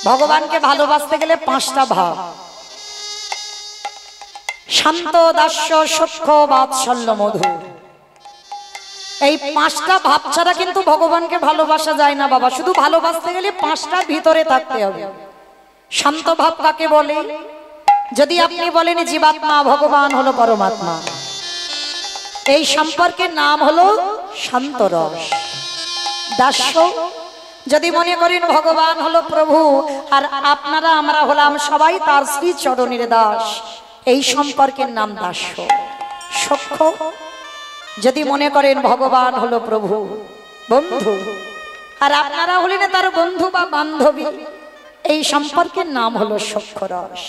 ভগবানকে ভালোবাসতে গেলে পাঁচটা ভাব, শান্ত, দাস্য, সখ্য, বাৎসল্য, মধুর। এই পাঁচটা ভাব ছাড়া কিন্তু ভগবানকে ভালোবাসা যায় না বাবা। শুধু ভালোবাসতে গেলে পাঁচটা ভিতরে থাকতে হবে। শান্ত ভাব কাকে বলে? যদি আপনি বলেন জীবাত্মা, ভগবান হলো পরমাত্মা, এই সম্পর্কের নাম হলো শান্ত রস। দাস্য, যদি মনে করেন ভগবান হলো প্রভু আর আপনারা আমরা হলাম সবাই তার শ্রী চরণের দাস, এই সম্পর্কের নাম দাস্য। সখ্য, যদি মনে করেন ভগবান হলো প্রভু, বন্ধু আর আপনারা হলেন তার বন্ধু বা বান্ধবী, এই সম্পর্কের নাম হলো সখ্য রস।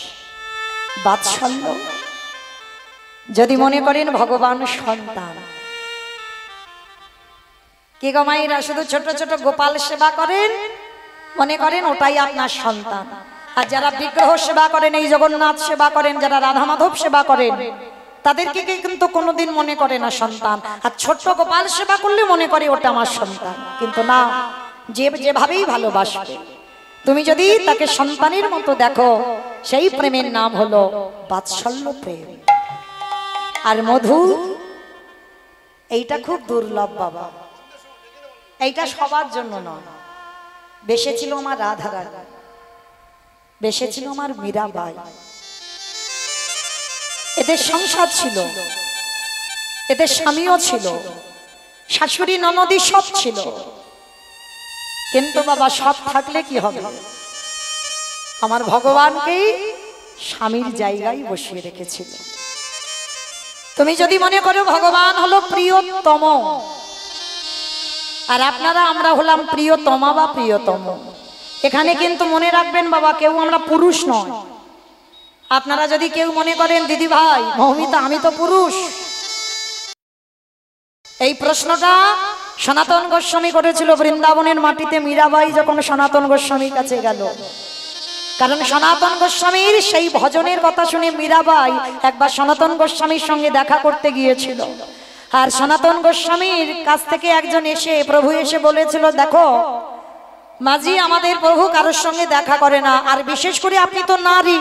বাৎসল্য, যদি মনে করেন ভগবান সন্তান। কি গো মায়েরা, শুধু ছোট ছোট গোপাল সেবা করেন, মনে করেন ওটাই আপনার সন্তান। আর যারা বিগ্রহ সেবা করেন, এই জগন্নাথ সেবা করেন, যারা রাধা মাধব সেবা করেন, তাদেরকে কিন্তু কোনোদিন মনে করে না সন্তান। আর ছোট্ট গোপাল সেবা করলে মনে করে ওটা আমার সন্তান। কিন্তু না, যে যেভাবেই ভালোবাসবে, তুমি যদি তাকে সন্তানের মতো দেখো, সেই প্রেমের নাম হলো বাৎসল্য প্রেম। আর মধু, এইটা খুব দুর্লভ বাবা, এইটা সবার জন্য নয়। বেসেছিল আমার রাধারানী, বেসেছিল আমার মীরাবাই, এদের সংসার ছিল, এদের স্বামীও ছিল, শাশুড়ি ননদী সব ছিল। কিন্তু বাবা সব থাকলে কি হবে? আমার ভগবানকেই স্বামীর জায়গায় বসিয়ে রেখেছিল। তুমি যদি মনে করো ভগবান হলো প্রিয়তম আর আপনারা আমরা হলাম প্রিয়তমা বা প্রিয়তম, এখানে কিন্তু মনে রাখবেন বাবা, কেউ আমরা পুরুষ নয়। আপনারা যদি কেউ মনে করেন দিদি ভাই মৌমিতা আমি তো পুরুষ, এই প্রশ্নটা সনাতন গোস্বামী করেছিল বৃন্দাবনের মাটিতে। মীরাবাই যখন সনাতন গোস্বামীর কাছে গেল, কারণ সনাতন গোস্বামীর সেই ভজনের কথা শুনে মীরাবাই একবার সনাতন গোস্বামীর সঙ্গে দেখা করতে গিয়েছিল। আর সনাতন গোস্বামীর কাছ থেকে একজন এসে, প্রভু এসে বলেছিল, দেখো মাঝি, আমাদের প্রভু কারোর সঙ্গে দেখা করে না, আর বিশেষ করে আপনি তো নারী,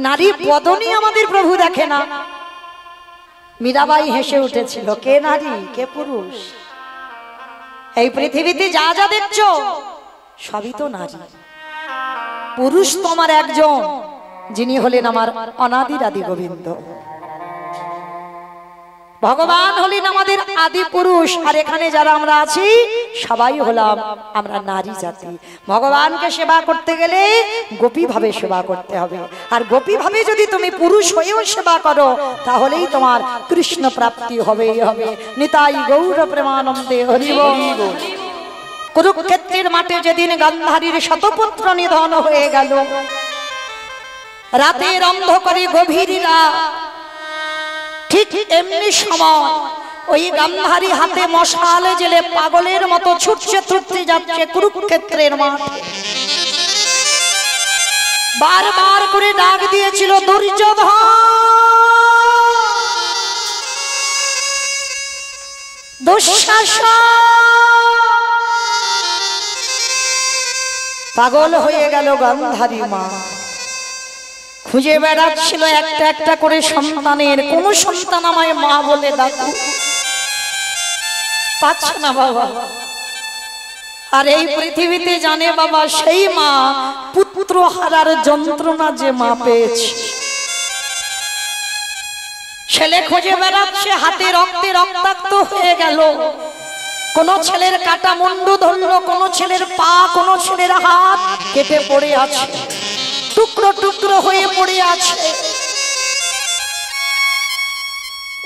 নারী বদনই আমাদের প্রভু দেখে না। মীরাবাই হেসে উঠেছিল, কে নারী কে পুরুষ? এই পৃথিবীতে যা যা দেখছো সবই তো নারী। পুরুষ তো আমার একজন, যিনি হলেন আমার অনাদির আদি গোবিন্দ। ভগবান হলেন আমাদের আদি পুরুষ। আর এখানে যারা আমরা আছি সবাই হলাম আমরা নারী জাতি। ভগবানকে সেবা করতে গেলে গোপী ভাবে সেবা করতে হবে। আর গোপী ভাবে যদি তুমি পুরুষ হয়েও সেবা করো, তাহলেই তোমার কৃষ্ণ প্রাপ্তি হবেই হবে। নিতাই গৌর প্রেমানন্দে হরি বল। কুরুক্ষেত্রের মাঠে যেদিন গান্ধারীর শতপুত্র নিধন হয়ে গেল, রাতের অন্ধকারে গভীর রাত, ঠিক এমনি সময় ওই গান্ধারী হাতে মশাল জেলে পাগলের মতো ছুটছে ছুটতে যাচ্ছে কুরুক্ষেত্রের মাঠে। বারবার করে ডাক দিয়েছিল, দুর্যোধন দুঃশাসন। পাগল হয়ে গেল গান্ধারী মা, খুঁজে বেড়াচ্ছিল একটা একটা করে সন্তানের, কোন সন্তান আমায় মা বলে ডাকু, পাচ্ছে না বাবা। আর এই পৃথিবীতে জানে বাবা, সেই মা পুত্র হারার যন্ত্রণা যে মা পেয়েছে। ছেলে খুঁজে বেড়াচ্ছে, হাতে রক্তে রক্তাক্ত হয়ে গেল। কোন ছেলের কাটা মুন্ডু ধরলো, কোন ছেলের পা, কোন ছেলের হাত কেটে পড়ে আছে, টুকরো টুকরো হয়ে পড়ে আছে।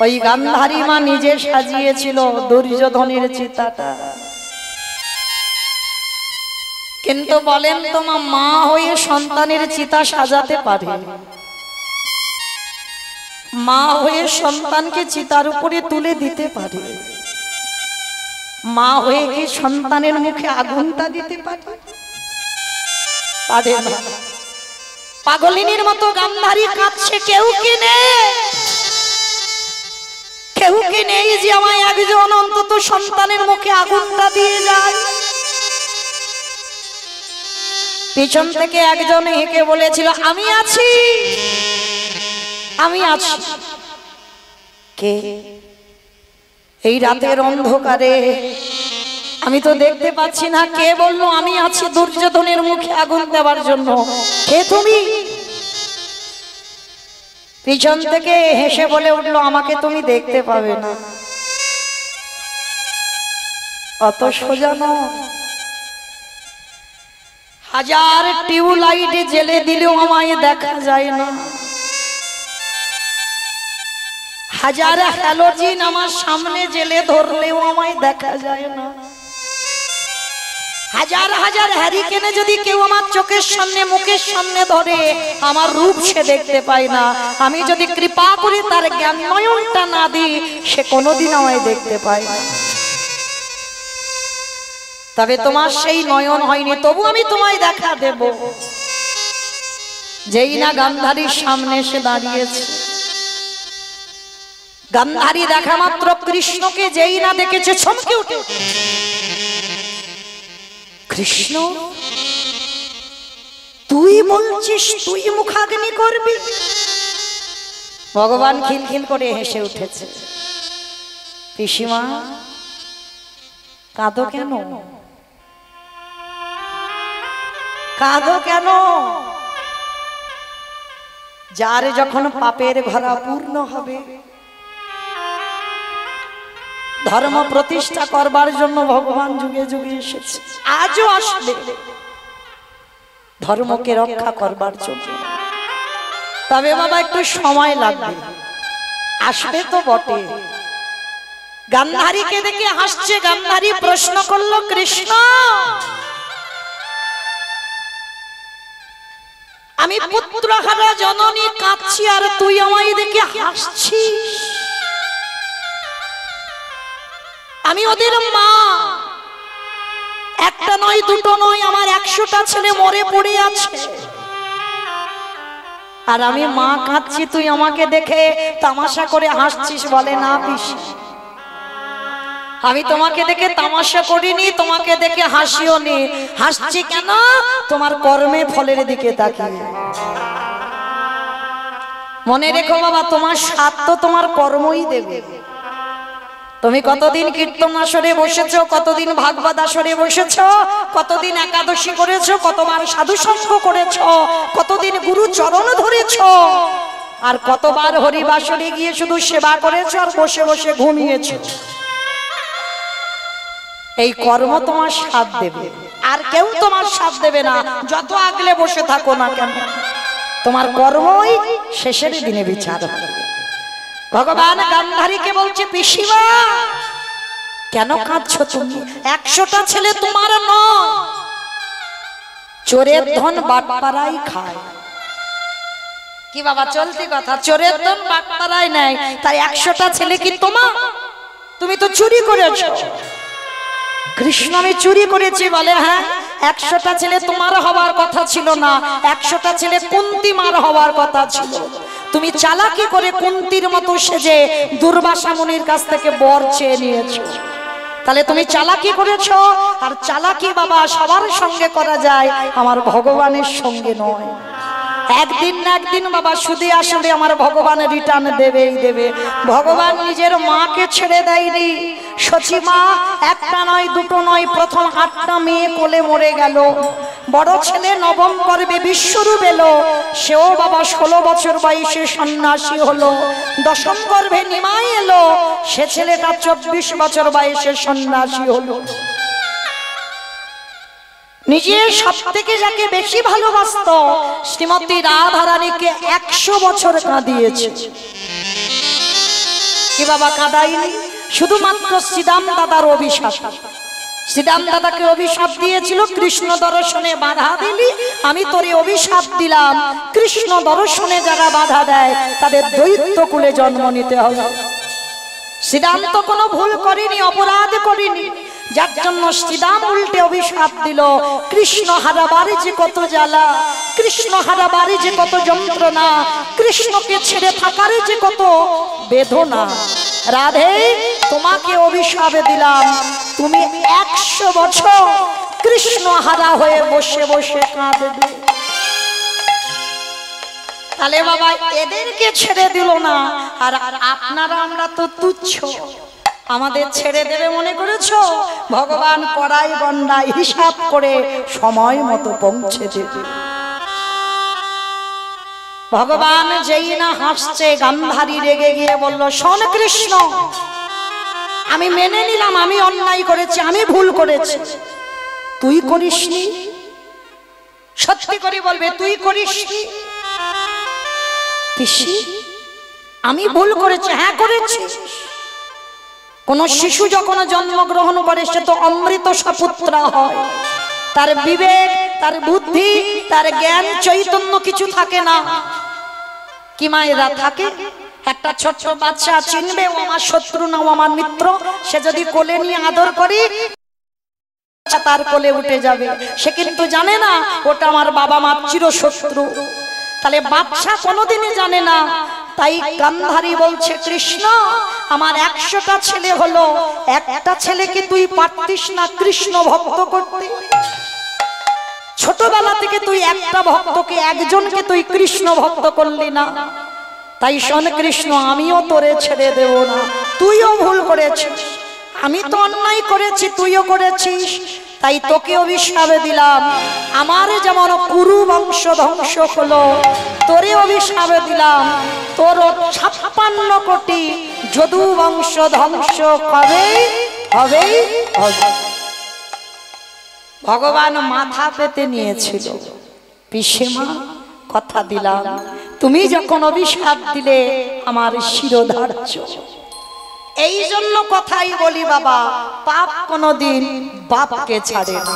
ওই গান্ধারী মা নিজে সাজিয়েছিল দুর্যোধনের চিতাটা। কিন্তু বলেন তো মা হয়ে সন্তানের চিতা সাজাতে পারে? মা হয়ে সন্তানকে চিতার উপরে তুলে দিতে পারে? মা হয়ে কি সন্তানের মুখে আগুনটা দিতে পারে? পারে না। পাগলিনীর মতো গান্ধারী কাঁদছে, কেউ কি নেই, কেউ কি নেই যে আমায় একজন অন্তত সন্তানের মুখে আগুনটা দিয়ে যায়? পিছন থেকে একজন হেঁকে বলেছিল আমি আছি, আমি আছি। কে? এই রাতের অন্ধকারে আমি তো দেখতে পাচ্ছি না, কে বললো আমি আছি দুর্যোধনের মুখে আগুন দেওয়ার জন্য? কে তুমি? পিছন থেকে হেসে বলে উঠলো আমাকে তুমি দেখতে পাবে না, অত সোজা নয়। হাজার টিউবলাইট জ্বেলে দিলেও আমায় দেখা যায় না, হাজার হ্যালোজিন আমার সামনে জ্বেলে ধরলেও আমায় দেখা যায় না, হাজার হাজার হ্যারিকেনে যদি কেউ আমার চোখের সামনে মুখের সামনে ধরে আমার রূপ সে দেখতে পায় না। আমি যদি কৃপা করে তার জ্ঞান নয়নটা না দিই সে কোনোদিন আমায় দেখতে পায় না। তবে তোমার সেই নয়ন হয়নি, তবু আমি তোমায় দেখা দেব। যেই না গান্ধারীর সামনে এসে দাঁড়িয়েছে, গান্ধারী দেখা মাত্র কৃষ্ণকে যেই না দেখেছে চমকে উঠে, কৃষ্ণ তুই বলছিস তুই মুখাগ্নি করবি? ভগবান খিলখিল করে হেসে উঠেছে। পিসিমা কাঁদো কেন, কাঁদো কেন? যার যখন পাপের ঘরা পূর্ণ হবে, ধর্ম প্রতিষ্ঠা করবার জন্য ভগবান যুগে যুগে এসেছে, আজও আসবে ধর্মকে রক্ষা করবার জন্য। তবে বাবা একটু সময় লাগবে, আসবে তো বটে। গান্ধারীকে দেখে হাসছে। গান্ধারী প্রশ্ন করলো কৃষ্ণ আমি পুত্রহারা জননী কাঁদছি আর তুই আমায় দেখে হাসছিস? আমি ওদের মা, একটা নয় দুটো নয় আমার 100টা ছেলে মরে পড়ে আছে, আর আমি মা কাঁদছি, তুই আমাকে দেখে তামাশা করে হাসছিস? বলে না পিসি, আমি তোমাকে দেখে তামাশা করিনি, তোমাকে দেখে হাসিও নি। হাসছি কেন? তোমার কর্মে ফলের দিকে তাকিয়ে। মনে রেখো বাবা, তোমার স্বাদ তো তোমার কর্মই দেবে। তুমি কতদিন কীর্তন আসরে বসেছো, কতদিন ভাগবত আসরে বসেছো, কতদিন একাদশী করেছো, কতবার সাধু সঙ্গ করেছো, কতদিন গুরু চরণ ধরেছো, আর কতবার হরিবাসরে গিয়ে শুধু সেবা করেছো আর বসে বসে ঘুমিয়েছো। এই কর্ম তোমার সাথ দেবে, আর কেউ তোমার সাথ দেবে না। যত আগলে বসে থাকো না কেন, তোমার কর্মই শেষের দিনে বিচার হবে। ভগবান গান্ধারীকে বলছে পিসিমা কেন কাঁদছো তুমি? 100টা ছেলে তোমার নয়, চোরের ধন বাটপাড়াই খায়। কি বাবা চলতি কথা, চোরের ধন বাটপাড়াই নেয়, তাই 100টা ছেলে কি তোমার? তুমি তো চুরি করেছো। কৃষ্ণ আমি চুরি করেছি? বলে হ্যাঁ, 100টা ছেলে তোমার হবার কথা ছিল না, 100টা ছেলে কুন্তী মার হবার কথা ছিল। তুমি চালাকি করে কুন্তির মতো সেজে দুর্বাসা মুনির কাছ থেকে বর চেয়ে নিয়েছো। তাহলে তুমি চালাকি করেছো, আর চালাকি বাবা সবার সঙ্গে করা যায়, আমার ভগবানের সঙ্গে নয়। একদিন না একদিন বাবা সুদে আসলে আমার ভগবান রিটার্ন দেবেই দেবে। ভগবান নিজের মাকে ছেড়ে দেয়নি। সচী মা একটা নয় দুটো নয়, প্রথম 8টা মেয়ে কোলে মরে গেল। বড় ছেলে নবম গর্ভে বিশ্বরূপ এলো, সেও বাবা 16 বছর বয়সে সন্ন্যাসী হলো। দশম গর্ভে নিমাই এলো, সে ছেলেটা 24 বছর বয়সে সন্ন্যাসী হলো। নিজে সব থেকে যাকে বেশি ভালোবাসত শ্রীমতী রাধারানীকে 100 বছর কাঁদিয়েছে। কি বাবা কাঁদাইনি? শুধুমাত্র শ্রীরাম দাদার অভিশাপ। শ্রীরাম দাদাকে অভিশাপ দিয়েছিল, কৃষ্ণ দর্শনে বাধা দিলি আমি তোরে অভিশাপ দিলাম, কৃষ্ণ দর্শনে যারা বাধা দেয় তাদের দৈত্য কুলে জন্ম নিতে হবে। শ্রীরাম তো কোনো ভুল করেনি, অপরাধ করেনি, যার জন্য শ্রীরাম উল্টে অভিশাপ দিল। কৃষ্ণ হারাবারে যে কত জ্বালা, কৃষ্ণ হারাবারে যে কত যন্ত্রণা, কৃষ্ণকে ছেড়ে থাকারে যে কত বেদনা। রাধে তোমাকে অভিশাপ দিলাম, তুমি 100 বছর কৃষ্ণ হারা হয়ে বসে বসে কাঁদবে। তাহলে বাবা এদেরকে ছেড়ে দিল না, আর আপনারা আমরা তো তুচ্ছ, আমাদের ছেড়ে দেবে মনে করেছো? ভগবান কড়াই গন্ডায় হিসাব করে সময় মতো পৌঁছে দেবে। ভগবান যেই না হাসছে, গান্ধারী রেগে গিয়ে বলল, শোন কৃষ্ণ, আমি মেনে নিলাম আমি অন্যায় করেছি, আমি ভুল করেছি, তুই করিসনি? সত্যি করে বলবে তুই করিসনি? পিসি আমি ভুল করেছি। হ্যাঁ করেছি। কোন শিশু যখন জন্মগ্রহণ করে সে তো অমৃত সপুত্র হয়, তার বিবেক, তার বুদ্ধি, তার জ্ঞান চৈতন্য কিছু থাকে না। কি মায়েরা থাকে? একটা ছোট্ট বাচ্চা চিনবে ও আমার শত্রু না ও আমার মিত্র, সে যদি কোলে নিয়ে আদর করি তার কোলে উঠে যাবে, সে কিন্তু জানে না ওটা আমার বাবা মার চিরশত্রু। তাহলে বাচ্চা কোনোদিনই জানে না। তাই গান্ধারী বলছে, কৃষ্ণ আমার 100টা ছেলে হলো, একটা ছেলেকে তুই পারতিস না কৃষ্ণ ভক্ত করতে? ছোটবেলা থেকে তুই একটা ভক্তকে, একজনকে তুই কৃষ্ণ ভক্ত করলি না। তাই শোন কৃষ্ণ, আমিও তোরে ছেড়ে দেব না, তুইও ভুল করেছিস, আমি তো অন্যায় করেছি, তুইও করেছিস, তাই তোকে অভিশাপ দিলাম। আমার যেমন কুরু বংশ ধ্বংস হলো, তোরে অভিশাপ দিলাম, তোর 56 কোটি যদু বংশ ধ্বংস হবে হবে হবে। ভগবান মাথা পেতে নিয়েছিল, পিসিমা কথা দিলাম, তুমি যখন অভিশাপ দিলে আমার শিরোধার্য। এই জন্য কথাই বলি বাবা, পাপ কোনদিন বাপকে ছাড়ে না।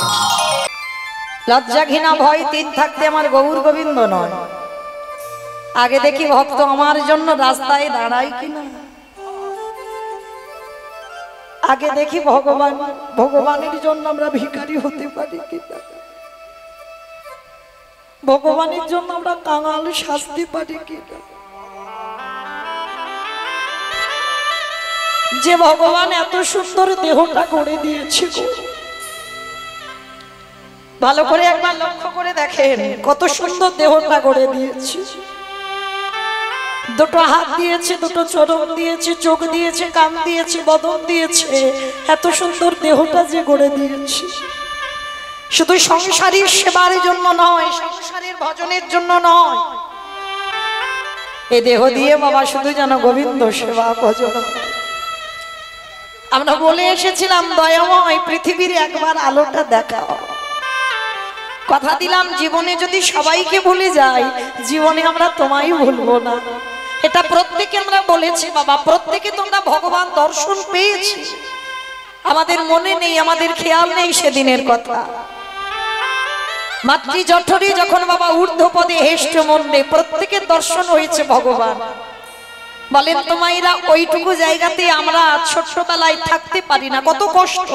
লজ্জা ঘৃণা ভয় তিন থাকতে আমার গৌর গোবিন্দ নয়। আগে দেখি ভক্ত আমার জন্য রাস্তায় দাঁড়ায় কিনা, আগে দেখি ভগবানের জন্য আমরা ভিখারি হতে পারি কিনা, ভগবানের জন্য আমরা কাঙাল শাস্তি পারি কিনা। যে ভগবান এত সুন্দর দেহটা করে দিয়েছে, ভালো করে একবার লক্ষ্য করে দেখেন কত সুন্দর দেহটা করে দিয়েছে। দুটো হাত দিয়েছে, দুটো চরণ দিয়েছে, চোখ দিয়েছে, কান দিয়েছে, বদন দিয়েছে, এত সুন্দর দেহটা যে গড়ে দিয়েছে। শুধু সংসারীর সেবার জন্য নয়, সংসারের ভজনের জন্য নয়, এ দেহ দিয়ে বাবা শুধু যেন গোবিন্দ সেবা ভজন। আমরা বলে এসেছিলাম, দয়াময় পৃথিবীর একবার আলোটা দেখাও। কথা দিলাম জীবনে যদি সবাইকে ভুলে যাই, জীবনে আমরা তোমায় ভুলবো না। এটা প্রত্যেকে আমরা বলেছি বাবা, প্রত্যেকে তোমরা ভগবান দর্শন পেয়েছি, আমাদের মনে নেই, আমাদের খেয়াল নেই সেদিনের কথা। মাতৃ জঠরে যখন বাবা ঊর্ধ্বপদে হেষ্ট মন্ডে প্রত্যেকের দর্শন হয়েছে ভগবান। বলেন তো মায়েরা, ওইটুকু জায়গাতে আমরা ছোট্টবেলায় থাকতে পারি না, কত কষ্ট।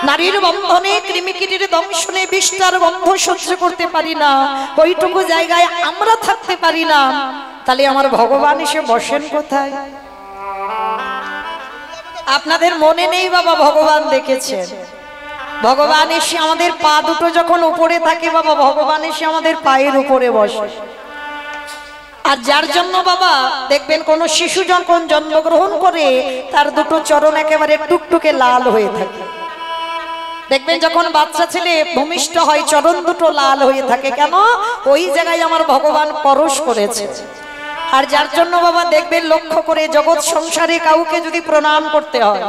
নারীর বন্ধনে, কৃমিকীটের দংশনে বিষ্ঠার বন্ধ সহ্য করতে পারি না, ওইটুকু জায়গায় আমরা থাকতে পারি না, তাহলে আমার ভগবান এসে বসেন কোথায়? আপনাদের মনে নেই বাবা, ভগবান দেখেছেন, ভগবান এসে আমাদের পা দুটো যখন উপরে থাকে বাবা, ভগবান এসে আমাদের পায়ের উপরে বসে। আর যার জন্য বাবা দেখবেন কোন শিশু যখন জন্মগ্রহণ করে তার দুটো চরণ একেবারে টুকটুকে লাল হয়ে থাকে। দেখবেন যখন বাচ্চা ছেলে ভূমিষ্ঠ হয় চরণ দুটো লাল হয়ে থাকে, কেন? ওই জায়গায় আমার ভগবান পরশ করেছে। আর যার জন্য বাবা দেখবেন লক্ষ্য করে জগৎ সংসারে কাউকে যদি প্রণাম করতে হয়,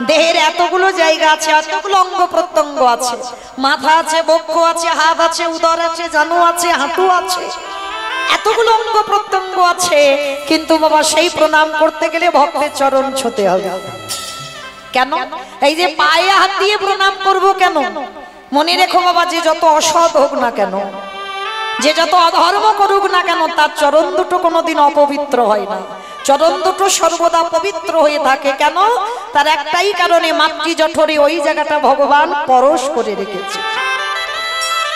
দেহের এতগুলো জায়গা আছে, এতগুলো অঙ্গ প্রত্যঙ্গ আছে, মাথা আছে, বক্ষ আছে, হাত আছে, উদর আছে, জানু আছে, হাঁটু আছে, এতগুলো অঙ্গ প্রত্যঙ্গ আছে, কিন্তু বাবা সেই প্রণাম করতে গেলে ভক্তের চরণ ছুঁতে হবে। কেন? এই যে পায়ে হাত দিয়ে প্রণাম করব কেন? মনে রেখো বাবা, যে যত অসৎ হোক না কেন, যে যত অধর্ম করুক না কেন, তার চরণ দুটো কোনোদিন অপবিত্র হয় না, চরণ দুটো সর্বদা পবিত্র হয়ে থাকে। কেন? তার একটাই কারণে, মাতৃ জঠরে ওই জায়গাটা ভগবান পরশ করে রেখেছে।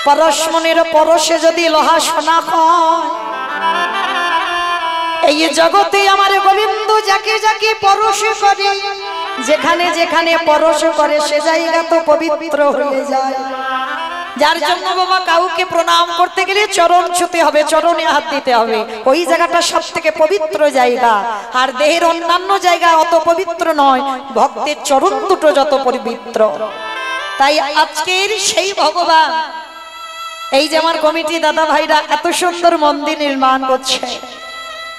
পরশ মনের পরশে যদি লোহা সোনা হয়, এই জগতে আমার গোবিন্দ যাকে যাকে পরশ করে যেখানে যেখানে পরশ করে সে জায়গা তো পবিত্র হয়ে যায়। যার জন্য বাবা কাউকে প্রণাম করতে গেলে চরণ ছুঁতে হবে, চরণে হাত দিতে হবে। ওই জায়গাটা সব থেকে পবিত্র জায়গা। আর দেহের অন্যান্য জায়গা অত পবিত্র নয়, ভক্তের চরণ দুটো যত পবিত্র। তাই আজকের সেই ভগবান, এই যে আমার কমিটি দাদা ভাইরা এত সুন্দর মন্দির নির্মাণ করছে,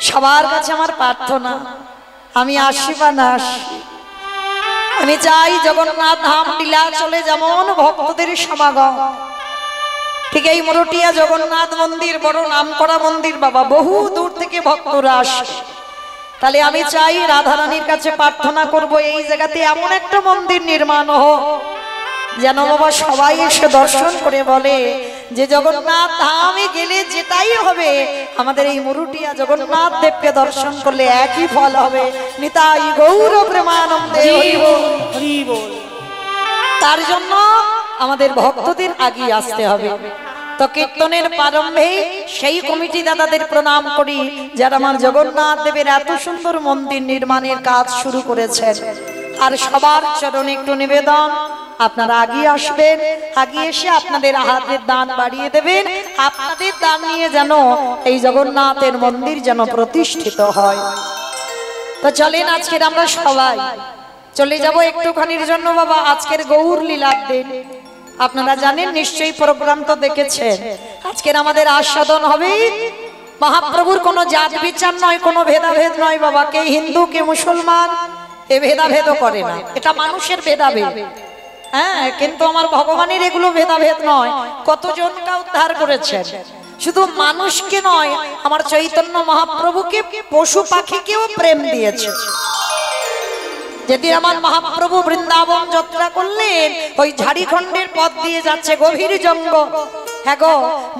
সবার কাছে আমার প্রার্থনা, আমি আসি বা না আসি, আমি চাই জগন্নাথ ধাম নীলাচলে যেমন ভক্তদের সমাগম, ঠিক এই মরটিয়া জগন্নাথ মন্দির বড় নামকরা মন্দির বাবা, বহু দূর থেকে ভক্তরা আসে। তাহলে আমি চাই রাধারানীর কাছে প্রার্থনা করব, এই জায়গাতে এমন একটা মন্দির নির্মাণ হোক যেন বাবা সবাই এসে দর্শন করে বলে যে জগন্নাথ ধামে গেলে যেটাই হবে, আমাদের এই মরুটিয়া জগন্নাথ দেবকে দর্শন করলে একই ফল হবে। নিতাই গৌর প্রেমানন্দে হরি বল, হরি বল। তার জন্য আমাদের ভক্তদের আগিয়ে আসতে হবে। তো কীর্তনের প্রারম্ভে সেই কমিটি দাদাদের প্রণাম করি যারা আমার জগন্নাথ দেবের এত সুন্দর মন্দির নির্মাণের কাজ শুরু করেছেন। আর সবার চরণে একটু নিবেদন, আপনারা আগিয়ে আসবেন, আগিয়ে এসে আপনাদের হাতের দান বাড়িয়ে দেবেন। আপনাদের দান নিয়ে যেন এই জগন্নাথের মন্দির যেন প্রতিষ্ঠিত হয়। তো চলেন আজকের আমরা সবাই চলে যাব একটুখানির জন্য বাবা আজকের গৌর লীলার দিন। আপনারা জানেন নিশ্চয়ই, প্রোগ্রাম তো দেখেছেন। আজকের আমাদের আস্বাদন হবে মহাপ্রভুর কোনো জাত বিচার নয়, কোনো ভেদাভেদ নয় বাবা, কে হিন্দু কে মুসলমান এ ভেদাভেদও করে না, এটা মানুষের ভেদাভেদ। হ্যাঁ, কিন্তু আমার ভগবানের এগুলো ভেদাভেদ নয়, কতজনকে উদ্ধার করেছেন। শুধু মানুষকে নয়, আমার চৈতন্য মহাপ্রভুকে পশু পাখিকেও প্রেম দিয়েছে। যেদিন আমার মহাপ্রভু বৃন্দাবন যাত্রা করলেন, ওই ঝাড়খণ্ডের পথ দিয়ে যাচ্ছে, গভীর জঙ্গল। হ্যাঁ গো,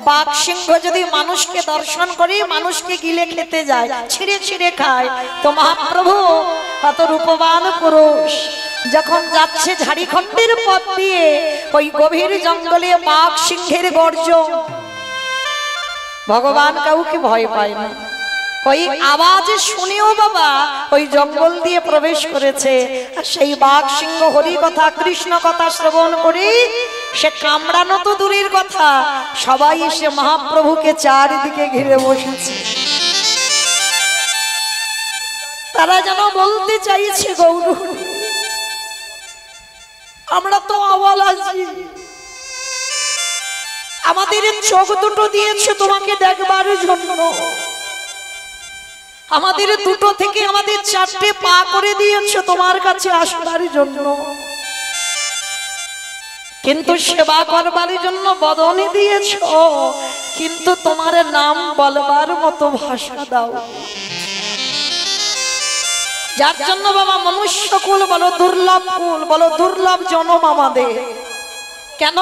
বাঘ সিংহ যদি মানুষকে দর্শন করে মানুষকে গিলে খেতে যায়, ছিঁড়ে ছিঁড়ে খায়, তো মহাপ্রভু কত রূপবান পুরুষ যখন যাচ্ছে ঝাড়খণ্ডের পথ দিয়ে, ওই গভীর জঙ্গলে বাঘ সিংহের গর্জন, ভগবান কাউকে ভয় পায় না। ওই আওয়াজ শুনেও বাবা ওই জঙ্গল দিয়ে প্রবেশ করেছে। আর সেই বাঘ সিংহ হরি কথা কৃষ্ণ কথা শ্রবণ করে সে কামড়ানো তো দূরের কথা, সবাই এসে মহাপ্রভুকে চারিদিকে ঘিরে বসেছে। তারা যেন বলতে চাইছে, গৌর আমরা তো আওয়াজ, আমাদের চোখ দুটো দিয়েছে তোমাকে দেখবার জন্য, আমাদের দুটো থেকে আমাদের চারটে পা করে দিয়েছে তোমার কাছে আসবার জন্য, কিন্তু সেবা করবার জন্য বদনে দিয়েছ, কিন্তু তোমার নাম বলবার মতো ভাষা দাও। যার জন্য বাবা মনুষ্য কুল বলো দুর্লভ কুল, বলো দুর্লভ জনম আমাদের। কেন?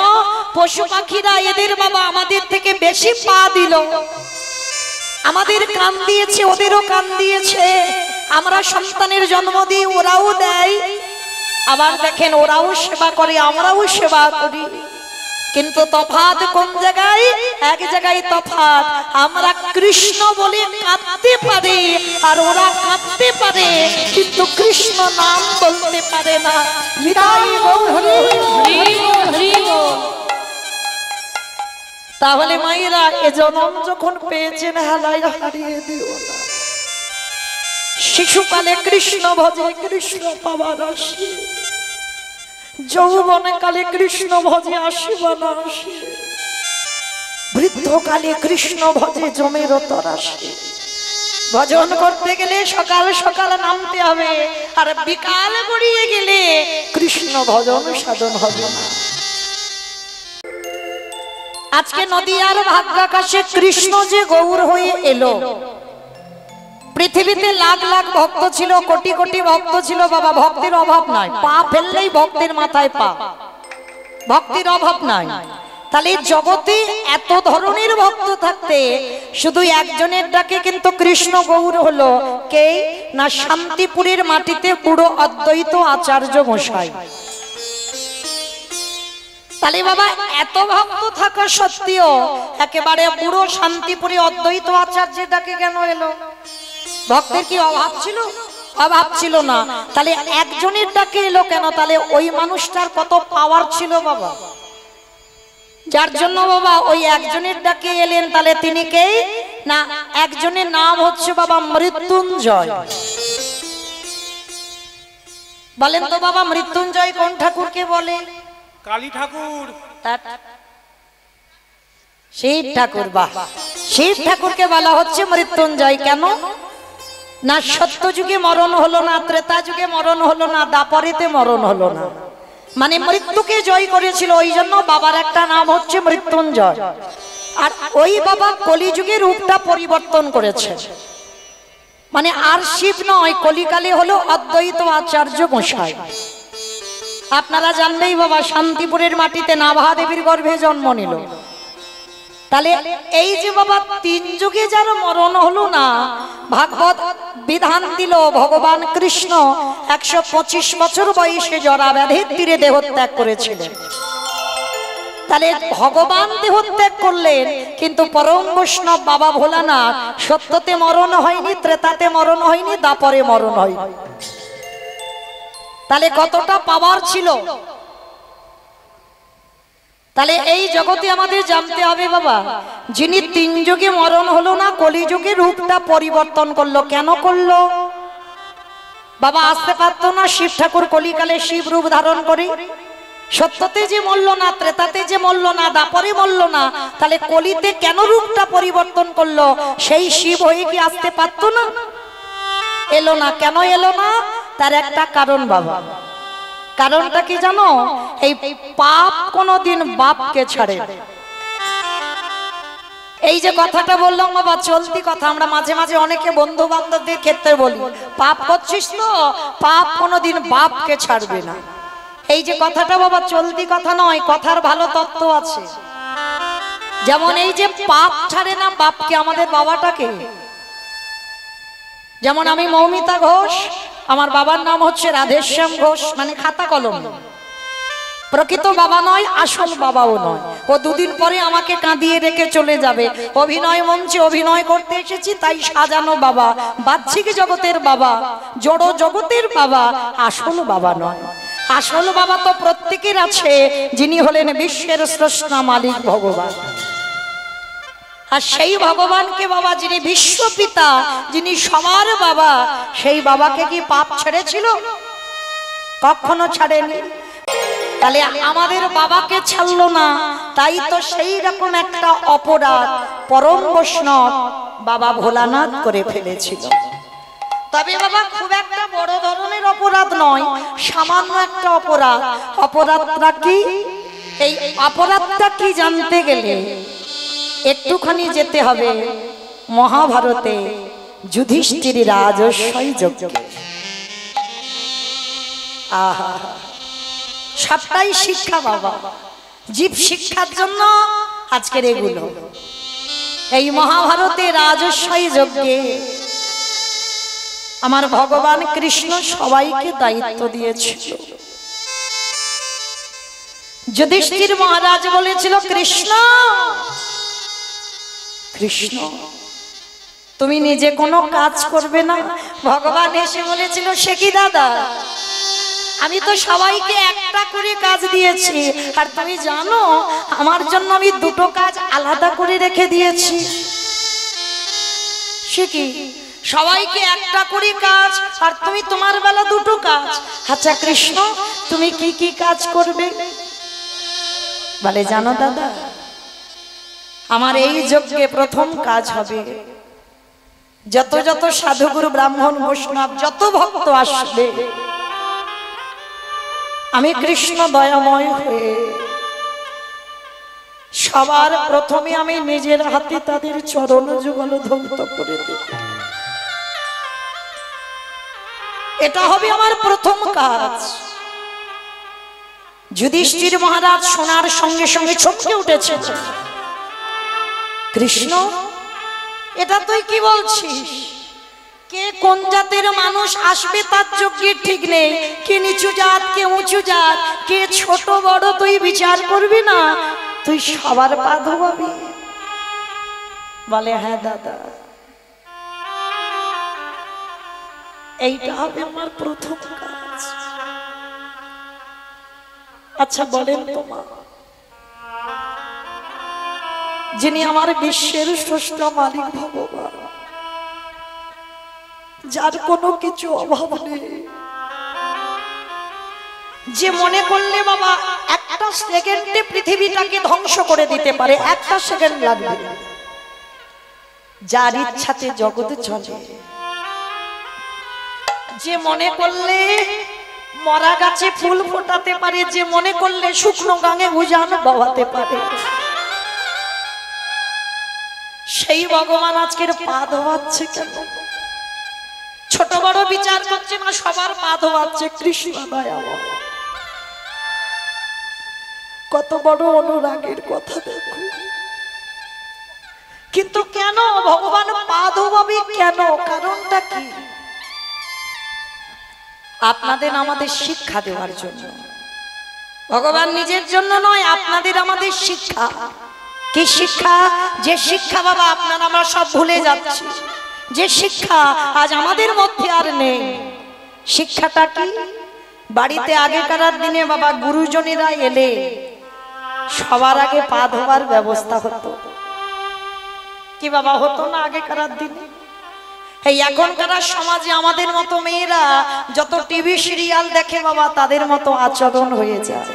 পশু পাখিরা এদের বাবা আমাদের থেকে বেশি পা দিল, আমাদের কান দিয়েছে, ওদেরও কান দিয়েছে। আমরা সন্তানের জন্ম দিই, ওরাও দেয়। আবার দেখেন, ওরাও সেবা করে, আমরাও সেবা করি, কিন্তু তফাৎ কোন জায়গায়? এক জায়গায় তফাৎ, আমরা কৃষ্ণ বলে কাঁদতে পারি আর ওরা কাঁদতে পারে, কিন্তু কৃষ্ণ নাম বলতে পারে না। তাহলে মায়েরা এ জন্ম যখন পেয়েছেন হেলায় হারিয়ে দিও না। শিশুকালে কৃষ্ণ ভজে কৃষ্ণ পাবার আসে, যৌবনে কালে কৃষ্ণ ভজে আসিবা না আসে, বৃদ্ধকালে কৃষ্ণ ভজে জমের তরাসে। ভজন করতে গেলে সকাল সকাল নামতে হবে, আর বিকাল গড়িয়ে গেলে কৃষ্ণ ভজন সাধন হবে না। আজকে নদীয়ার ভাগ্যাকাশে কৃষ্ণ যে গৌর হয়ে এলো, পৃথিবীতে লাখ লাখ ভক্ত ছিল, কোটি কোটি ভক্ত ছিল বাবা, ভক্তির অভাব নাই। পা ফেললেই ভক্তের মাথায় পা, ভক্তির অভাব নাই। তাহলে জগতে এত ধরনের ভক্ত থাকতে শুধু একজনের ডাকে কিন্তু কৃষ্ণ গৌর হলো, কে না? শান্তিপুরের মাটিতে বুড়ো অদ্বৈত আচার্য মশাই। তাহলে বাবা এত ভক্ত থাকা সত্ত্বেও একেবারে বুড়ো শান্তিপুরে অদ্বৈত আচার্যের ডাকে কেন এলো? ভক্তের কি অভাব ছিল? অভাব ছিল না, তাহলে একজনের ডাকে এলো কেন? তাহলে ওই মানুষটার কত পাওয়ার ছিল বাবা, যার জন্য বাবা ওই একজনের ডাকে এলেন। তাহলে তিনি কে? না, একজনের নাম হচ্ছে বাবা মৃত্যুঞ্জয়। বলেন তো বাবা, মৃত্যুঞ্জয় কোন ঠাকুরকে বলে? কালী ঠাকুর। শিব ঠাকুর। বাহ, শিব ঠাকুরকে বলা হচ্ছে মৃত্যুঞ্জয়। কেন না? সত্য যুগে মরণ হলো না, ত্রেতা যুগে মরণ হলো না, দাপরেতে মরণ হলো না, মানে মৃত্যুকে জয় করেছিল। ওই জন্য বাবার একটা নাম হচ্ছে মৃত্যুঞ্জয়। আর ওই বাবা কলিযুগে রূপটা পরিবর্তন করেছে, মানে আর শিব নয়, কলিকালে হলো অদ্বৈত আচার্য গোসাই। আপনারা জানলেই বাবা শান্তিপুরের মাটিতে নাভা দেবীর গর্ভে জন্ম নিল। তাহলে এই যে বাবা তিন যুগে যার মরণ হলো না, ভাগবত বিধান দিল ভগবান কৃষ্ণ 125 বছর বয়সে জরা ব্যাধির তীরে দেহত্যাগ করেছিলেন। তাহলে ভগবান দেহত্যাগ করলেন, কিন্তু পরম বৈষ্ণব বাবা ভোলানাথ সত্যতে মরণ হয়নি, ত্রেতাতে মরণ হয়নি, দাপরে মরণ হয়নি। তাহলে কতটা পাওয়ার ছিল। তাহলে এই জগতে আমাদের জানতে হবে বাবা, যিনি তিন যুগে মরণ হলো না, কলিযুগে রূপটা পরিবর্তন করলো। কেন করলো বাবা? আসতে পারতো না শিব ঠাকুর কলিকালে শিব রূপ ধারণ করে? সত্যতে যে মরল না, ত্রেতাতে যে মরল না, দাপরে মরল না, তাহলে কলিতে কেন রূপটা পরিবর্তন করলো? সেই শিব হয়ে কি আসতে পারতো না? এলো না। কেন এলো না? তার একটা কারণ বাবা। কারণটা কি জানো? এই পাপ কোনদিন বাপকে ছাড়ে। এই যে কথাটা বললাম বাবা, চলতি কথা, আমরা মাঝে মাঝে অনেকে বন্ধু বান্ধবদের ক্ষেত্রে বলি, পাপ করছিস তো, পাপ কোনদিন বাপকে ছাড়বে না। এই যে কথাটা বাবা চলতি কথা নয়, কথার ভালো তত্ত্ব আছে। যেমন এই যে পাপ ছাড়ে না বাপকে, আমাদের বাবাটাকে, যেমন আমি মৌমিতা ঘোষ, আমার বাবার নাম হচ্ছে রাধেশ্যাম ঘোষ, মানে খাতা কলম। প্রকৃত বাবা নয়, আসল বাবাও নয়। ও দুদিন পরে আমাকে কাঁদিয়ে রেখে চলে যাবে। অভিনয় মঞ্চে অভিনয় করতে এসেছি, তাই সাজানো বাবা, বাহ্যিক জগতের বাবা, জড় জগতের বাবা, আসল বাবা নয়। আসল বাবা তো প্রত্যেকের আছে, যিনি হলেন বিশ্বের স্রষ্টা মালিক ভগবান। আর সেই ভগবানকে বাবা, যিনি বিশ্বপিতা, যিনি সবার বাবা, সেই বাবাকে কি পাপ ছেড়েছিল? কখনো ছাড়েনি। তাহলে আমাদের বাবাকে ছাড়লো না, তাই তো সেই রকম একটা অপরাধ পরম বৈষ্ণব বাবা ভোলানাথ করে ফেলেছিল। তবে বাবা খুব একটা বড় ধরনের অপরাধ নয়, সামান্য একটা অপরাধ। অপরাধটা কি? এই অপরাধটা কি জানতে গেলে একটুখানি যেতে হবে মহাভারতে যুধিষ্ঠির রাজস্বই যজ্ঞে। আহা, সবটাই শিক্ষা বাবা, জীব শিক্ষার জন্য আজকের এগুলো। এই মহাভারতে রাজস্বই যজ্ঞে আমার ভগবান কৃষ্ণ সবাইকে দায়িত্ব দিয়েছিল। যুধিষ্ঠির মহারাজ বলেছিল, কৃষ্ণ কৃষ্ণ তুমি নিজে কোনো কাজ করবে না? ভগবান এসে বলেছিল, সে কি দাদা, আমি তো সবাইকে একটা করে কাজ দিয়েছি, আর তুমি জানো আমার জন্য আমি দুটো কাজ আলাদা করে রেখে দিয়েছি। সে কি, সবাইকে একটা করে কাজ, আর তুমি তোমার বেলা দুটো কাজ? আচ্ছা কৃষ্ণ, তুমি কি কি কাজ করবে? বলে, জানো দাদা, আমার এই যজ্ঞে প্রথম কাজ হবে, যত যত সাধুগুরু ব্রাহ্মণ বৈষ্ণব যত ভক্ত আসবে, আমি কৃষ্ণ দয়াময় হয়ে সবার প্রথমে আমি নিজের হাতে তাদের চরণ যুগল ধৌত করে দেব। এটা হবে আমার প্রথম কাজ। যুধিষ্ঠির মহারাজ শোনার সঙ্গে সঙ্গে চমকে উঠেছে, কৃষ্ণ এটা তুই কি বলছিস? কে কোন জাতের মানুষ আসবে তার যজ্ঞের ঠিক নেই, কে নিচু জাত, কে উঁচু জাত, কে ছোট বড় তুই বিচার করবি না, তুই সবার পা ধোয়াবি? বলে, হ্যাঁ দাদা। এইটা হবে আমার প্রথম কাজ। আচ্ছা বলেন তো মা, যিনি আমার বিশ্বের স্রষ্টা মালিক ভগবান, যার কোনো কিছু অভাব নেই, যে মনে করলে বাবা একটা সেকেন্ডে পৃথিবীটাকে ধ্বংস করে দিতে পারে, একটা সেকেন্ড লাগবে, যার ইচ্ছাতে জগৎ চলে, যে মনে করলে মরা গাছে ফুল ফোটাতে পারে, যে মনে করলে শুকনো গাঙে উজান বওয়াতে পারে, সেই ভগবান আজকের পা ধোয়াচ্ছে কেন? ছোট বড় বিচার করছে না, সবার পা ধোয়াচ্ছে কৃষ্ণ দয়াময়। কত বড় অনুরাগের কথা দেখো। কিন্তু কেন ভগবান পা ধোয়াবে কেন? কারণটা কি? আপনাদের আমাদের শিক্ষা দেওয়ার জন্য। ভগবান নিজের জন্য নয়, আপনাদের আমাদের শিক্ষা। কি শিক্ষা? যে শিক্ষা বাবা আপনারা আমরা সব ভুলে যাচ্ছি, যে শিক্ষা আজ আমাদের মধ্যে আর নেই। শিক্ষাটা কি? বাড়িতে আগেকার দিনে বাবা গুরুজনেরা এলে সবার আগে পা ধোয়ার ব্যবস্থা হতো। কি বাবা হতো না আগেকার দিনে? এই এখনকার সমাজে আমাদের মতো মেয়েরা যত টিভি সিরিয়াল দেখে বাবা তাদের মতো আচরণ হয়ে যায়।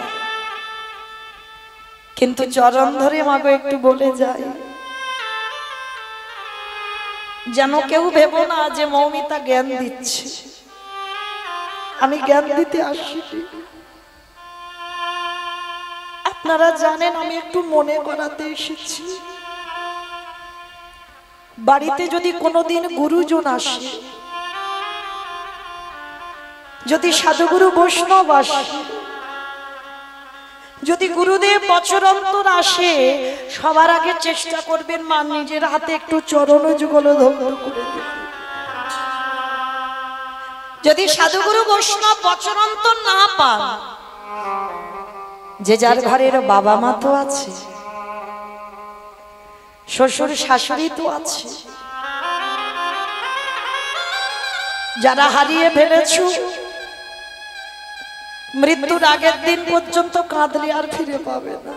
কিন্তু চরণ ধরে মাগো একটু বলে যায়, যেন কেউ ভেবো না যে মৌমিতা জ্ঞান দিচ্ছে। আমি জ্ঞান দিতে আসিনি, আপনারা জানেন আমি একটু মনে করাতে এসেছি। বাড়িতে যদি কোনোদিন গুরুজন আসে, যদি সাধুগুরু বৈষ্ণব আসে, যদি গুরুদেব বছর অন্তর আসে, সবার আগে চেষ্টা করবেন মা নিজের হাতে একটু চরণ যুগল ধন্য করে দেবেন। যদি সাধুগুরু বৈষ্ণব বছর অন্তর না পান, যে যার ঘরের বাবা মা তো আছে, শ্বশুর শাশুড়ি তো আছে, যারা হারিয়ে ফেলেছো, মৃত্যুর আগের দিন পর্যন্ত কাঁদলে আর ফিরে পাবে না।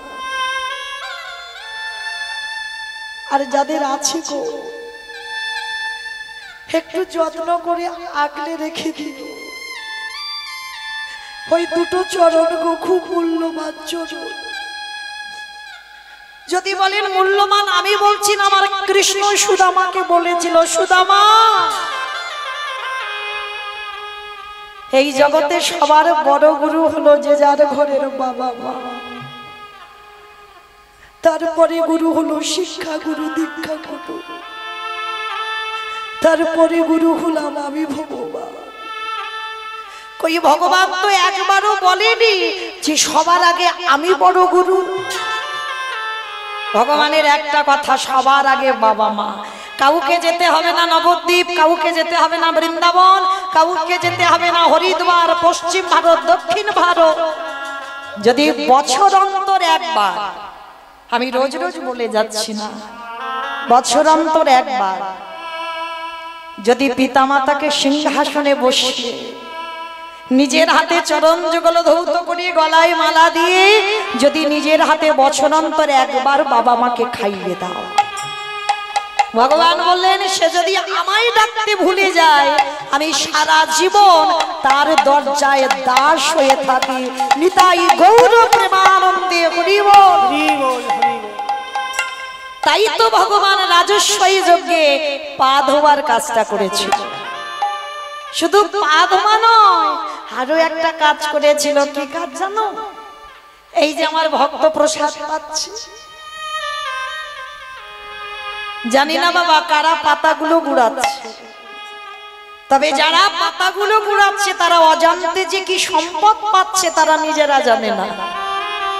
আর যাদের আছে গো, একটু যত্ন করে আগলে রেখে দিও। ওই দুটো চরণ গো খুব মূল্যবান চরণ। যদি বলেন মূল্যবান, আমি বলছি না, আমার কৃষ্ণ সুদামাকে বলেছিল, সুদামা এই জগতে সবার বড় গুরু হলো যে যার ঘরের বাবা মা, তারপরে গুরু হলো শিক্ষা গুরু, দীক্ষা গুরু, তারপরে গুরু হলাম আমি ভগবান। কই ভগবান তো একবারও বলেনি যে সবার আগে আমি বড় গুরু। ভগবানের একটা কথা, সবার আগে বাবা মা। কাউকে যেতে হবে না নবদ্বীপ, কাউকে যেতে হবে না বৃন্দাবন, কাউকে যেতে হবে না হরিদ্বার, পশ্চিম ভারত, দক্ষিণ ভারত। যদি বছর অন্তর একবার, আমি রোজ রোজ বলে যাচ্ছি না, বছর অন্তর একবার যদি পিতামাতাকে সিংহাসনে বসিয়ে নিজের হাতে চরণ যুগল ধৌত করে গলায় মালা দিয়ে যদি নিজের হাতে বছর অন্তর একবার বাবা মাকে খাইয়ে দাও, ভগবান বললেন সে যদি আমায় ডাকতে ভুলে যায়, আমি সারা জীবন তার দরজায় দাস হয়ে থাকি। নিতাই গৌর প্রেমানন্দে হরি বল। তাই তো ভগবান রাজস্বী যজ্ঞে পা ধোয়ার কাজটা করেছিল। শুধু পা ধোয়া নয়, আরো একটা কাজ করেছিল। কি কাজ জানো? এই যে আমার ভক্ত প্রসাদ পাচ্ছে, জানি না বাবা কারা পাতাগুলো গুড়াচ্ছে, তবে যারা পাতাগুলো গুড়াচ্ছে তারা অজান্তে যে কি সম্পদ পাচ্ছে তারা নিজেরা জানে না।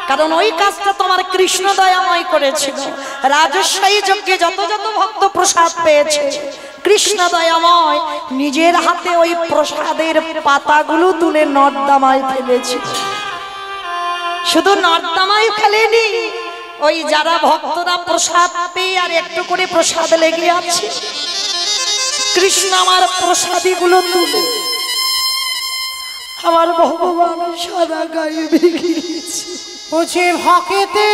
কারণ ওই কাজটা তোমার কৃষ্ণ দয়াময় করেছিল। রাজস্বী যজ্ঞে যত যত ভক্ত প্রসাদ পেয়েছে, কৃষ্ণ দয়াময় নিজের হাতে ওই প্রসাদের পাতাগুলো তুলে নর্দমায় ফেলেছে। শুধু নর্দমায় ফেলেনি, ওই যারা ভক্তরা প্রসাদ পেয়ে আর একটু করে প্রসাদ লেগে আছে, কৃষ্ণ আমার প্রসাদীগুলো তুলে আমার ভগবান সাদা গায়ে ভিগিয়েছে। বুঝে ভকেতে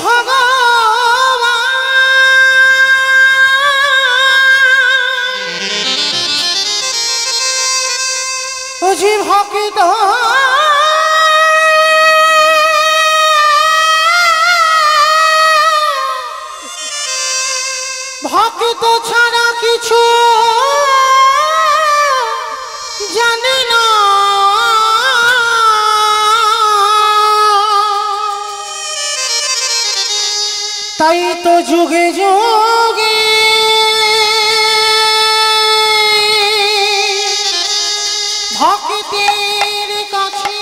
ভগবান বুঝি ভকিত ভকিত ছাড়া কিছু জানে না। তাই তো যুগে যুগে ভক্তের কাছে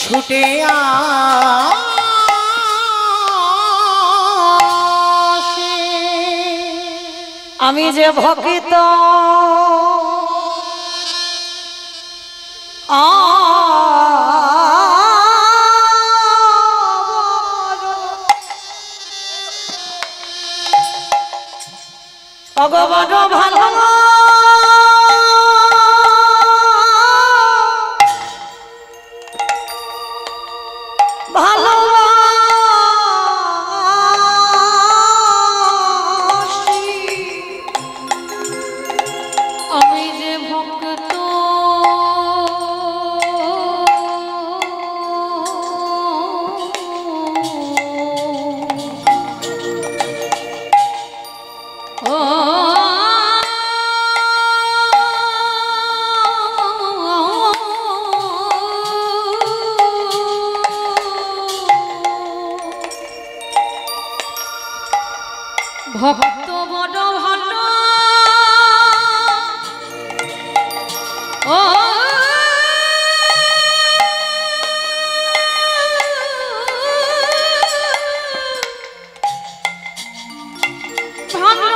ছুটে আসে। আমি যে ভকিত ভগবান ভালো ভালো আমি যে ভক্ত ভক্ত বড় ভালো ও ভালো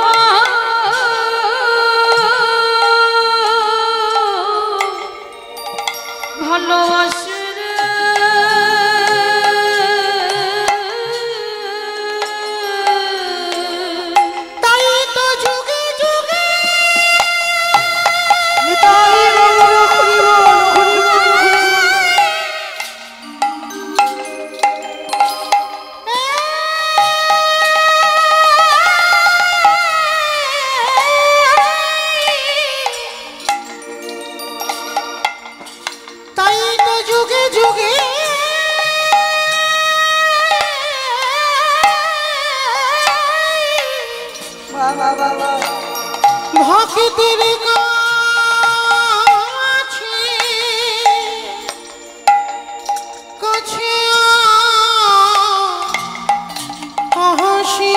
ভালোবাসে ভক্তের কাছে কাছে আসি।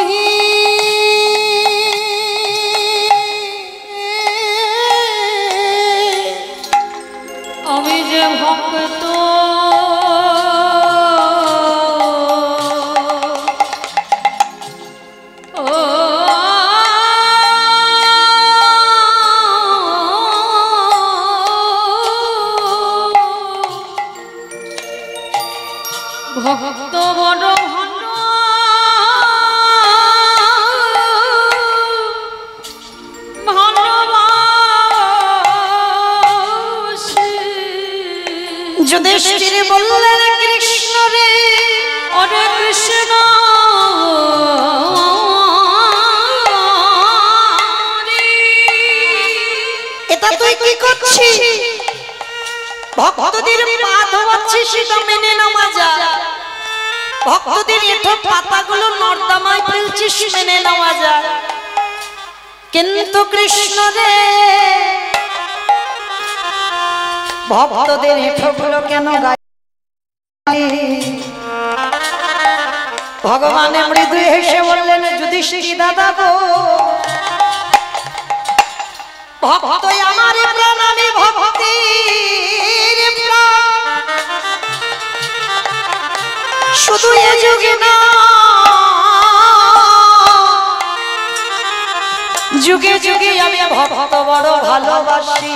আমি যে ভক্ত ভক্ত বড় ভালো ভালোবাসে। যুধিষ্ঠির বললেন কৃষ্ণ রে ওরে কৃষ্ণ এটা তুই কি করছিস? ভক্তদের পা ধোয়াচ্ছিস, সেটা মেনে নেওয়া যায়। ভক্তদের এঁঠো পাতাগুলো নর্দমায় ফেলছিস, মেনে নেওয়া যায়। কিন্তু কৃষ্ণ রে ভক্তদের এঁঠোগুলো কেন গায়ে? ভগবান মৃদু হেসে বললেন, যুধিষ্ঠির দাদা গো, ভক্ত আমার প্রাণ, আমি ভক্তির প্রাণ। শুধু এ যুগে না, যুগে যুগে আমি ভক্ত বড় ভালোবাসি।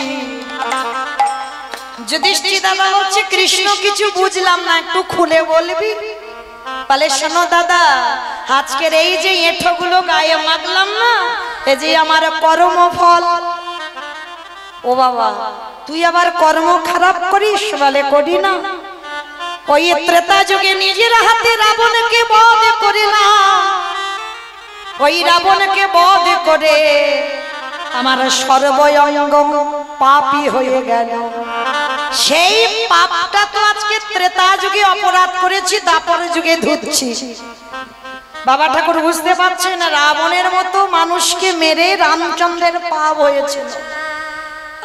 যুধিষ্ঠির দাদা বলছে, কৃষ্ণ কিছু বুঝলাম না, একটু খুলে বলবি? বলে শোনো দাদা, আজকের এই যে এঁঠোগুলো গায়ে মাখলাম না, এই যে আমার কর্মফল। ও বাবা, তুই আবার কর্ম খারাপ করিস? বলে করি না। ওই ত্রেতা যুগে নিজের হাতে রাবণকে বধ করিলাম, ওই রাবণকে বধ করে আমার সর্বঙ্গ পাপী হয়ে গেল। সেই পাপটা তো আজকে ত্রেতা যুগে অপরাধ করেছি, দাপর যুগে ধুচ্ছি। বাবা ঠাকুর বুঝতে পারছেন, রাবণের মতো মানুষকে মেরে রামচন্দ্রের পাপ হয়েছিল।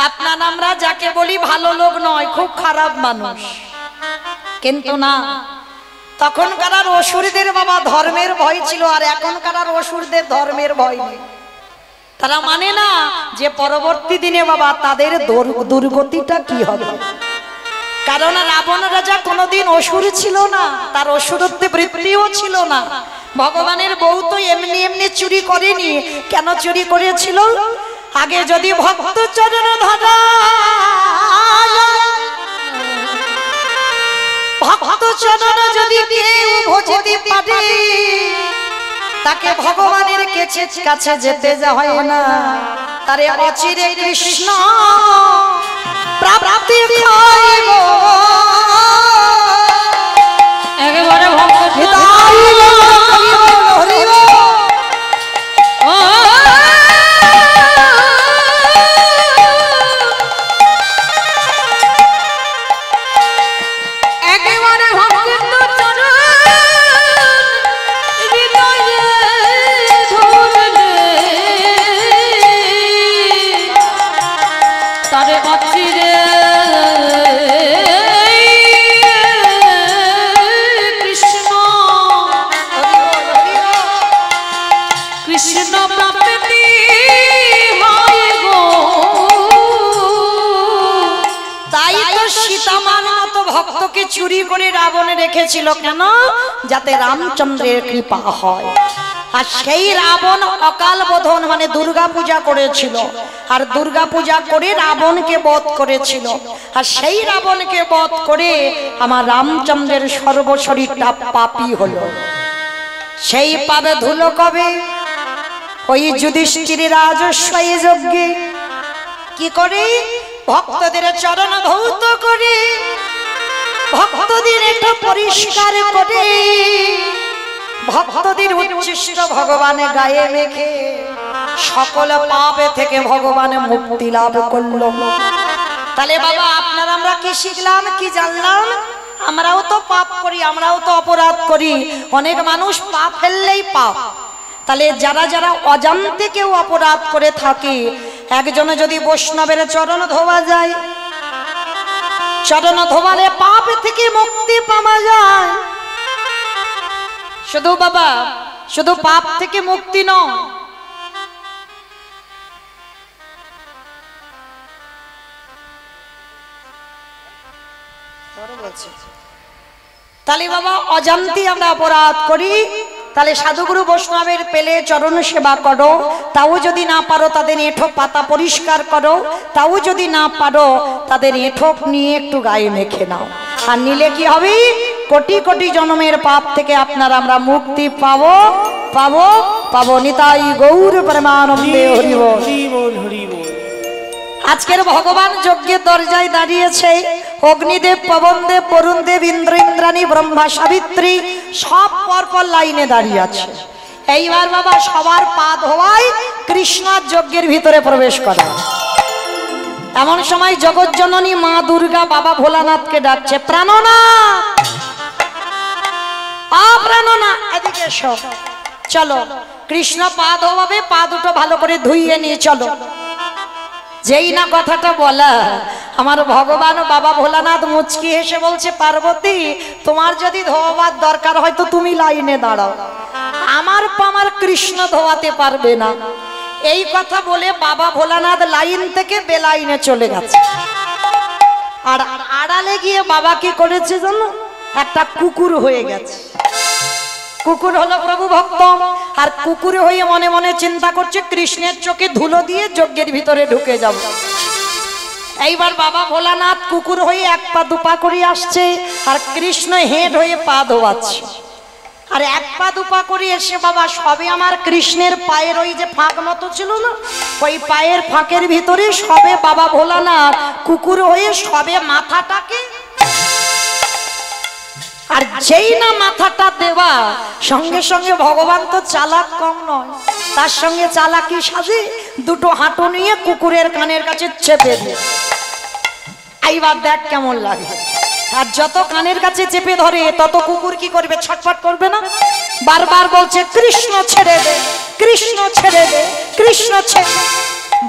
আপনার আমরা যাকে বলি ভালো লোক নয়, খুব খারাপ মানুষ, কিন্তু না, তখনকার অসুরদের বাবা ধর্মের ভয় ছিল, আর এখনকার অসুরদের ধর্মের ভয় নেই। তারা মানে না যে পরবর্তী দিনে বাবা তাদের দুর্গতিটা কি হবে। কারণ রাবণ রাজা কোনোদিন অসুর ছিল না, তার অসুরত্বে বৃত্তিও ছিল না। ভগবানের বউ তো এমনি এমনি চুরি করেনি। কেন চুরি করেছিল? আগে যদি ভক্ত চরণ ধরা, ভক্ত চরণ যদি কেউ ভজিতে পারে, তাকে ভগবানের কাছে যেতে হয় না, তারে অচিরে কৃষ্ণ প্রাপ্তি হইব। একেবারে ভক্ত ভক্তকে চুরি করে রাবণে রেখেছিল কেন? যাতে রামচন্দ্রের কৃপা হয়। আর সেই রাবণ অকাল বোধন মানে দুর্গা পূজা করেছিল, আর দুর্গা পূজা করে রাবণকে বধ করেছিল। আর সেই রাবণকে বধ করে আমার রামচন্দ্রের সর্বশরীরটা পাপী হলো। সেই পাবে ধুলো কবে? ওই যুধিষ্ঠির রাজস্বী যজ্ঞে কি করে? ভক্তদের চরণ ধৌত করে, ভক্তদের একটু পরিষ্কার করে, ভক্তদের উচ্ছিষ্ট ভগবানে গায়ে মেখে সকল পাপে থেকে ভগবান মুক্তি লাভ করলো। তাহলে বাবা আপনার আমরা কি শিখলাম, কি জানলাম? আমরাও তো পাপ করি, আমরাও তো অপরাধ করি। অনেক মানুষ পাপ ফেললেই পাপ। তাহলে যারা যারা অজান্তে কেউ অপরাধ করে থাকে, একজনে যদি বৈষ্ণবের চরণ ধোয়া যায়, চরণ ধোয়ালে পাপ থেকে মুক্তি পাওয়া যায়। শুধু বাবা শুধু পাপ থেকে মুক্তি নয়, তাহলে বাবা অজান্তে আমরা অপরাধ করি। তাহলে সাধুগুরু বৈষ্ণবের পেলে চরণ সেবা করো, তাও যদি না পারো তাদের এঁঠো পাতা পরিষ্কার করো, তাও যদি না পারো তাদের এঁঠোক নিয়ে একটু গায়ে মেখে নাও। আর নিলে কি হবে? কোটি কোটি জন্মের পাপ থেকে আপনার আমরা মুক্তি পাবো পাবো পাবো। নিতাই গৌর প্রেমানন্দে হরি বল। আজকের ভগবান যজ্ঞের দরজায় দাঁড়িয়েছে। অগ্নিদেব, পবনদেব, বরুণদেব, ইন্দ্র, ইন্দ্রাণী, ব্রহ্মা, সাবিত্রী সব পরপর লাইনে দাঁড়িয়ে আছে। এইবার বাবা সবার পা ধোয়ায় কৃষ্ণ যজ্ঞের ভিতরে প্রবেশ করে। এমন সময় জগৎজননী মা দুর্গা বাবা ভোলানাথকে ডাকছে, প্রাণনাথ, প্রাণনাথ এদিকে এসো, চলো কৃষ্ণ পা ধোয়াবে, পা দুটো ভালো করে ধুইয়ে নিয়ে চলো। যেই না কথাটা বলা, আমার ভগবান বাবা ভোলানাথ মুচকি হেসে বলছে, পার্বতী তোমার যদি ধোয়াবার দরকার হয় তো তুমি লাইনে দাঁড়াও, আমার আমার কৃষ্ণ ধোয়াতে পারবে না। এই কথা বলে বাবা ভোলানাথ লাইন থেকে বেলাইনে চলে গেছে। আর আড়ালে গিয়ে বাবা কি করেছে জানো? একটা কুকুর হয়ে গেছে। কুকুর হলো প্রভু ভক্ত, আর কুকুর হয়ে মনে মনে চিন্তা করছে কৃষ্ণের চোখে ধুলো দিয়ে যজ্ঞের ভিতরে ঢুকে যাব। এইবার বাবা ভোলানাথ কুকুর হয়ে এক পা দুপা করে আসছে, আর কৃষ্ণ হেঁট হয়ে পা ধোয়াচ্ছে। আর এক পা দুপা করে এসে বাবা সবে আমার কৃষ্ণের পায়ের ওই যে ফাঁক মতো ছিল না, ওই পায়ের ফাঁকের ভিতরে সবে বাবা ভোলানাথ কুকুর হয়ে সবে মাথাটাকে, আর যেই না মাথাটা দেওয়া সঙ্গে সঙ্গে ভগবান তো চালাক কম নয়, তার সঙ্গে চালাকি সাজে দুটো হাঁটু নিয়ে কুকুরের কানের কাছে চেপে দিয়ে, এইবার দেখ কেমন লাগে। আর যত কানের কাছে চেপে ধরে তত কুকুর কি করবে, ছটফট করবে না? বারবার বলছে কৃষ্ণ ছেড়ে দে, কৃষ্ণ ছেড়ে দে, কৃষ্ণ ছেড়ে,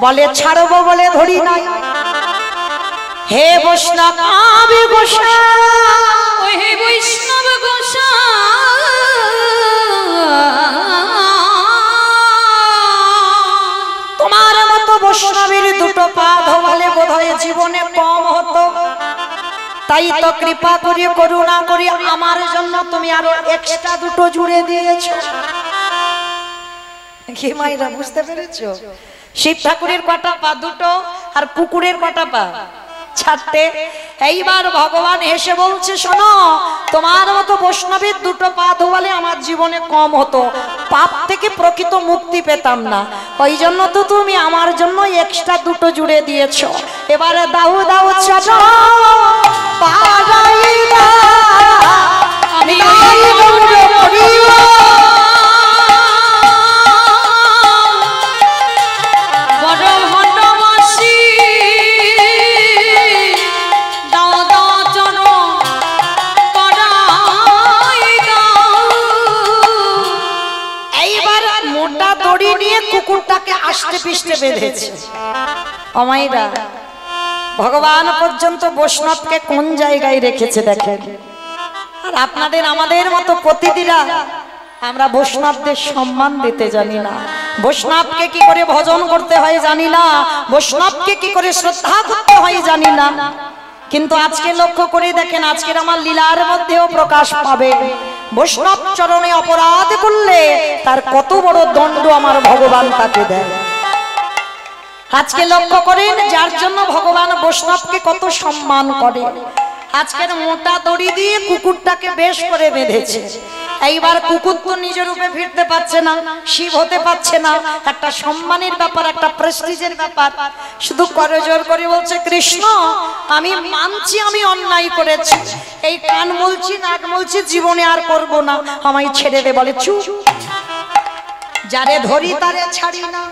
বলে ছাড়বো বলে ধরি নাই। হে বৈষ্ণব আমি গোসাই, হে বৈষ্ণব গোসাই, তোমার মতো বৈষ্ণবের দুটো পা ধোয়ালে বোধহয় জীবনে কম হতো, তাই তো কৃপা করে করুণা করে আমার জন্য তুমি আরো এক্সট্রা দুটো জুড়ে দিয়েছো। কি মাইরা বুঝতে পেরেছো? শিব ঠাকুরের কটা পা? দুটো। আর কুকুরের কটা পা? চারটে। এইবার ভগবান হেসে বলছে শোনো, তোমার মতো বৈষ্ণবের দুটো পা ধোয়ালে আমার জীবনে কম হতো, পাপ থেকে প্রকৃত মুক্তি পেতাম না, ওই জন্য তো তুমি আমার জন্য এক্সট্রা দুটো জুড়ে দিয়েছো। এবারে দাও দাও চাচা পারাইবা আমি গৌর করিবা, বড় ভণ্ডবাসী দাও দাও চরণ পড়াই দাও। এইবার মোটা দড়ি নিয়ে কুকুরটাকে আষ্টে পিষ্টে বেঁধেছে। অমাইরা ভগবান পর্যন্ত বৈষ্ণবকে কোন জায়গায় রেখেছে দেখেন। আর আপনাদের আমাদের মতো প্রতিদিরা আমরা বৈষ্ণবদের সম্মান দিতে জানি না, বৈষ্ণবকে কি করে ভজন করতে হয় জানি না, বৈষ্ণবকে কি করে শ্রদ্ধা করতে হয় জানি না। কিন্তু আজকে লক্ষ্য করে দেখেন, আজকের আমার লীলার মধ্যেও প্রকাশ পাবে বৈষ্ণব চরণে অপরাধ করলে তার কত বড় দণ্ড আমার ভগবান তাকে দেয়। আজকে লক্ষ্য করেন যার জন্য ভগবান বৈষ্ণবকে কত সম্মান করে। আজকের মোটা দড়ি দিয়ে কুকুরটাকে বেশ করে বেঁধেছে। এইবার কুকুর তো নিজের রূপে ফিরতে পারছে না, শিব হতে পারছে না, একটা সম্মানের ব্যাপার, একটা প্রেস্টিজের ব্যাপার, শুধু করজোর করে বলছে কৃষ্ণ আমি মানছি আমি অন্যায় করেছি, এই কান মুলছি নাক মুলছি জীবনে আর করব না, আমায় ছেড়ে দে। বলে চুপ, যারে ধরি তারে ছাড়ি না,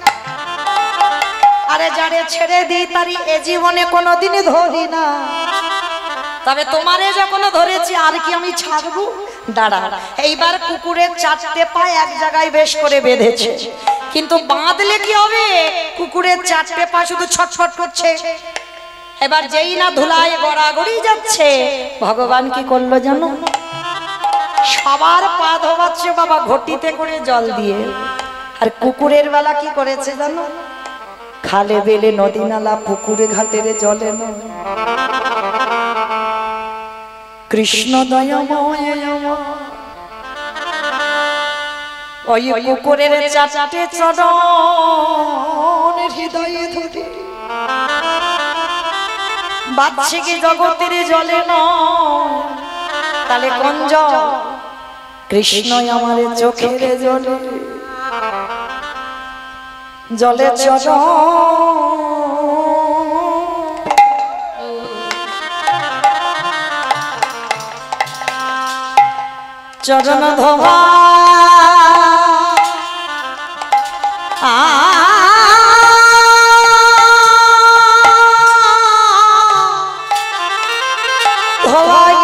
আরে যারে ছেড়ে দিই তারি এ জীবনে কোনোদিনই ধরি না, তবে তোমারে যখন ধরেছি আর কি আমি ছাড়বো? দাঁড়া। এইবার কুকুরের চারটে পা এক জায়গায় বেশ করে বেঁধেছে, কিন্তু বাঁধলে কি হবে? কুকুরের চারটে পা শুধু ছটফট করছে। এবার যেই না ধুলায় গড়াগড়ি যাচ্ছে, ভগবান কি করলো জানো? সবার পা ধোয়াচ্ছে বাবা ঘটিতে করে জল দিয়ে, আর কুকুরের বেলা কি করেছে জানো? খালে বেলে নদী নালা পুকুরে ঘাটের জলে নয়। কৃষ্ণ দয়াময় ওই কুকুরের চারটে চরণ হৃদয়ে ধরে বাচ্চে কি জগতের জলে নয়, তাহলে কোন জল? কৃষ্ণ আমার চোখের জলে, জলে চরণ চরণ ধোয়া ধোয়াই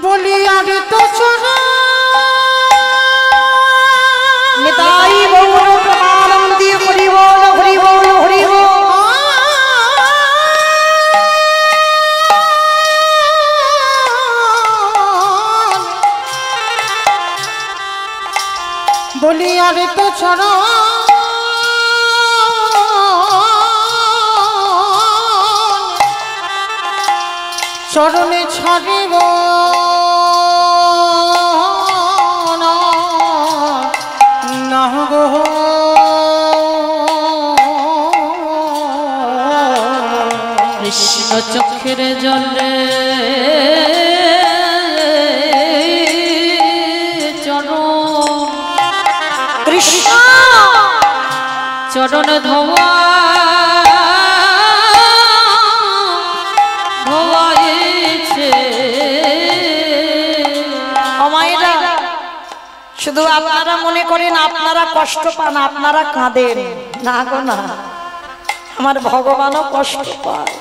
বলি আগে তো চোরা নিতাই গৌর প্রেমানন্দে হরি বল হরি বল হরি বল। বলি আরে তো চোরা চরণে ছাড়িব না গো কৃষ্ণ চোখের জলে কৃষ্ণ চরণ ধোয়া ধোয়াইছে। অমায়েরা শুধু আপনারা মনে করেন আপনারা কষ্ট পান, আপনারা কাঁদেন, না গো না, আমার ভগবানও কষ্ট পায়।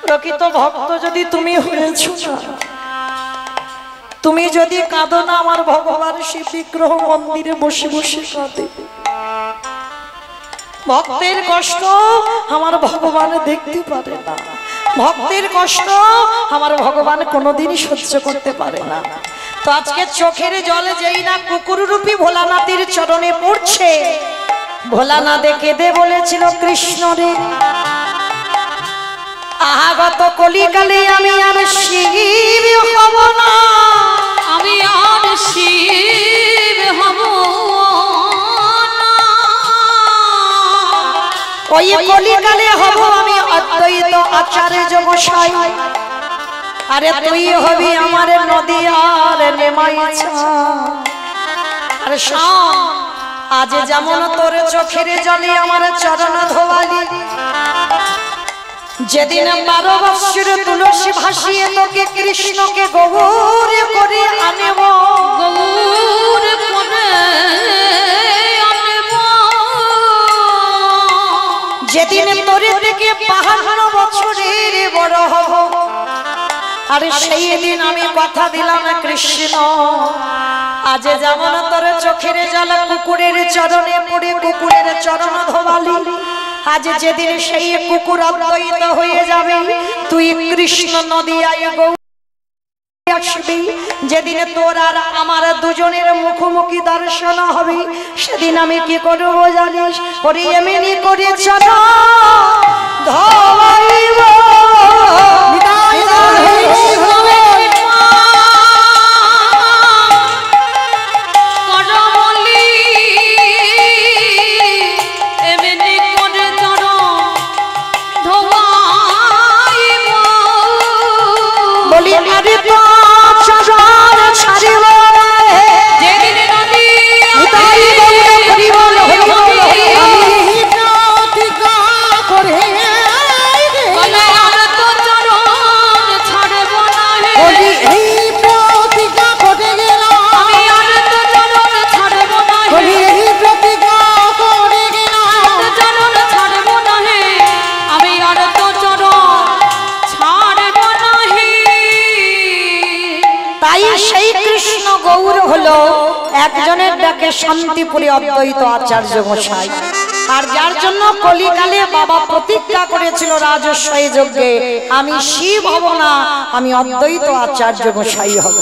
প্রকৃত ভক্ত যদি তুমি হয়েছ না, তুমি যদি কাঁদো না, আমার ভগবান শিব বিগ্রহ মন্দিরে বসে বসে কাঁদে। ভক্তের কষ্ট আমার ভগবান দেখতে পারে না, ভক্তের কষ্ট আমার ভগবান কোনোদিনই সহ্য করতে পারে না। তো আজকে চোখের জলে যেই না কুকুর রূপী ভোলানাথের চরণে পড়ছে, ভোলানাথ কেঁদে বলেছিল কৃষ্ণ রে, আহাগত কলিকালে আমি আর শিব হব না, আমি আর শিব হব না। ওই কলিকালে হব আমি অদ্বৈত আচার্য গোসাই, আরে তুই হবি আমার নদী আর নেমাইছা। আরে শোন, আজ যেমন তোর চোখের জলে আমার চরণ ধোয়ালি, যেদিন 12 বৎসর তুলসী ভাসিয়ে তোকে কৃষ্ণকে গৌর করে আনেব, গৌর করে আনব। যেদিন তোর থেকে 52 বছরের বড় হব, আরে সেই দিন আমি কথা দিলাম কৃষ্ণ, আজ যেমন তোর চোখের জল কুকুরের চরণে পড়ে কুকুরের চরণ ধোয়ালি, আজ যেদিন সেই কুকুর অদ্বৈত হয়ে যাবে, তুই কৃষ্ণ নদিয়ায় গৌর আসবি। যেদিন তোর আর আমার দুজনের মুখোমুখি দর্শন হবে, সেদিন আমি কি করব জানিস? ওরে এমনি করে চরণ ধোয়াইব। একজনের ডাকে শান্তিপুরে অদ্বৈত আচার্য গোসাই, আর যার জন্য কলিকালে বাবা প্রতিজ্ঞা করেছিল রাজস্বী যজ্ঞে, আমি শিব হব না, আমি অদ্বৈত আচার্য গোসাই হব।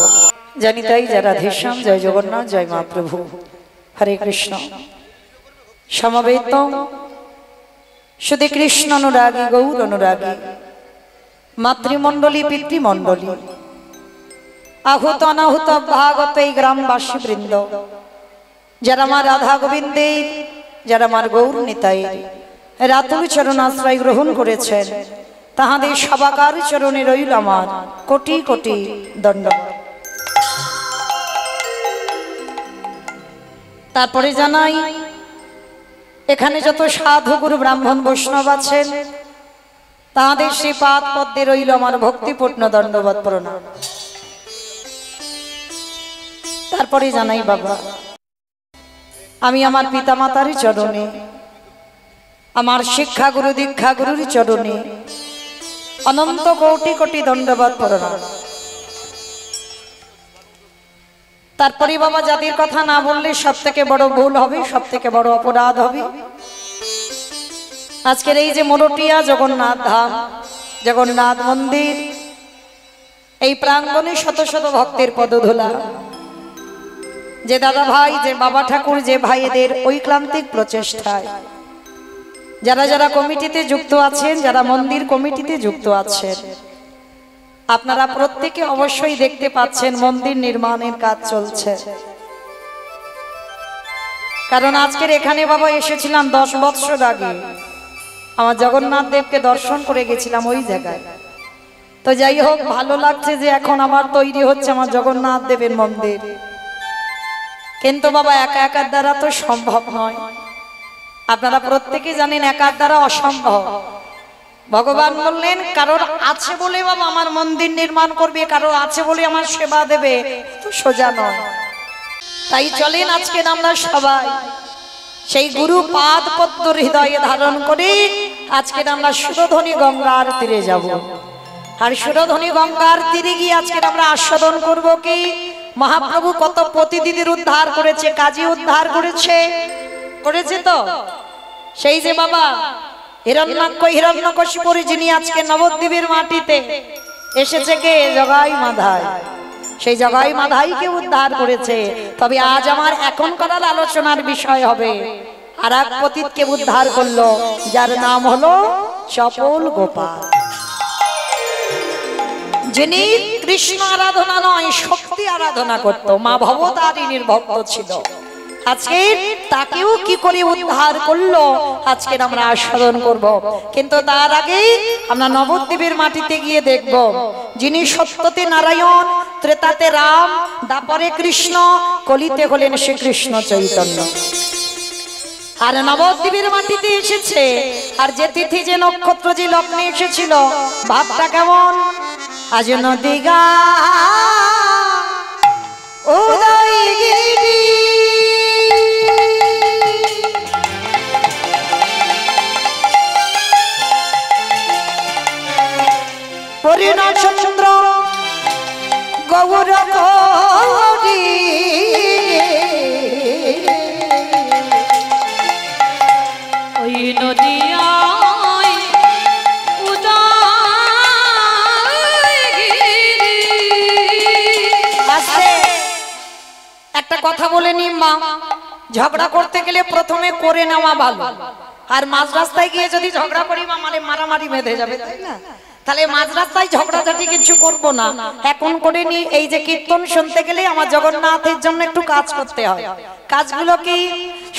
জানি তাই যারা ধীশ্যাম, জয় জগন্নাথ, জয় মা প্রভু, হরে কৃষ্ণ। সমবেত শুধু কৃষ্ণ অনুরাগী, গৌর অনুরাগী, মাতৃমণ্ডলী, পিতৃমণ্ডলী, আহুত অনাহুত ভাগত এই গ্রামবাসী বৃন্দ, যারা আমার রাধা গোবিন্দের, যারা আমার গৌর নিতাইয়ের রাতুল চরণ আশ্রয় গ্রহণ করেছেন, তাহাদের সবাকার চরণে রইল আমার কোটি কোটি দণ্ডবত। তারপরে জানাই, এখানে যত সাধু গুরু ব্রাহ্মণ বৈষ্ণব আছেন, তাহাদের সেই পাদ পদ্মে রইল আমার ভক্তিপূর্ণ দণ্ডবত প্রণাম। তারপরে জানাই বাবা, আমি আমার পিতামাতারই চরণে, আমার শিক্ষা গুরু দীক্ষা গুরুর চরণে অনন্ত কোটি কোটি দণ্ডবত প্রণাম। তারপরে বাবা, যাদের কথা না বললে সব থেকে বড় ভুল হবে, সব থেকে বড় অপরাধ হবে। আজকের এই যে মোরটিয়া জগন্নাথ ধাম, জগন্নাথ মন্দির, এই প্রাঙ্গণে শত শত ভক্তের পদধূলা, যে দাদা ভাই, যে বাবা ঠাকুর, যে ভাইদের ঐক্লান্তিক প্রচেষ্টায় যারা যারা কমিটিতে যুক্ত আছেন, যারা মন্দির কমিটিতে যুক্ত আছেন, আপনারা প্রত্যেকে অবশ্যই দেখতে পাচ্ছেন মন্দির নির্মাণের কাজ চলছে। কারণ আজকের এখানে বাবা এসেছিলাম 10 বৎসর আগে, আমার জগন্নাথ দেবকে দর্শন করে গেছিলাম ওই জায়গায়। তো যাই হোক, ভালো লাগছে যে এখন আমার তৈরি হচ্ছে আমার জগন্নাথ দেবের মন্দির। কিন্তু বাবা একা একার দ্বারা তো সম্ভব নয়। আপনারা প্রত্যেকে জানেন একার দ্বারা অসম্ভব। ভগবান বললেন কারোর আছে বলে বাবা আমার মন্দির নির্মাণ করবে, কারোর আছে বলে আমার সেবা দেবে, তো সোজা নয়। তাই চলেন আজকে আমরা সবাই সেই গুরু পাদ পদ্ম হৃদয়ে ধারণ করে আজকে আমরা সুরধ্বনি গঙ্গার তীরে যাব। আর সুরধ্বনি গঙ্গার তীরে গিয়ে আজকে আমরা আস্বাদন করব কি মহাপ্রভু কত প্রতিদিদির উদ্ধার করেছে, কাজী উদ্ধার করেছে তো সেই যে বাবা হিরণ্যাক্ষ হিরণ্যকশিপুর যিনি আজকে নবদ্বীপের মাটিতে এসেছে কে জগাই মাধাই, সেই জগাই মাধাইকে উদ্ধার করেছে। তবে আজ আমার এখন করার আলোচনার বিষয় হবে আর এক পতিতকে উদ্ধার করলো যার নাম হলো চপল গোপাল, যিনি কৃষ্ণ আরাধনা নয় শক্তি আরাধনা করত, মা ভবতারিণীর ভক্ত ছিল। আজকে তাকেও কি করে উদ্ধার করলো আজকে আমরা আস্বাদন করব। কিন্তু তার আগে আমরা নবদ্বীপের মাটিতে গিয়ে দেখব যিনি সত্যতে নারায়ণ, ত্রেতাতে রাম, দাপরে কৃষ্ণ, কলিতে হলেন শ্রীকৃষ্ণ চৈতন্য। আর নবদ্বীপের মাটিতে এসেছে আর যে তিথি যে নক্ষত্র যে লগ্নে এসেছিল ভাবটা কেমন? আজ নদিগা উদয়গিরি পরিণচন্দ্র গৌর গৌরী ওই নদিয়ায় উদয়গিরি। আস্তে একটা কথা বলে নি মা, ঝগড়া করতে গেলে প্রথমে করে নেওয়া ভালো, আর মাঝ রাস্তায় গিয়ে যদি ঝগড়া করি মানে মারামারি বেঁধে যাবে, তাই না? তাহলে মাঝ রাস্তায় ঝগড়াঝাটি কিছু করব না, এখন করে নি। এই যে কীর্তন শুনতে গেলে আমার জগন্নাথের জন্য একটু কাজ করতে হয়। কাজগুলো কি?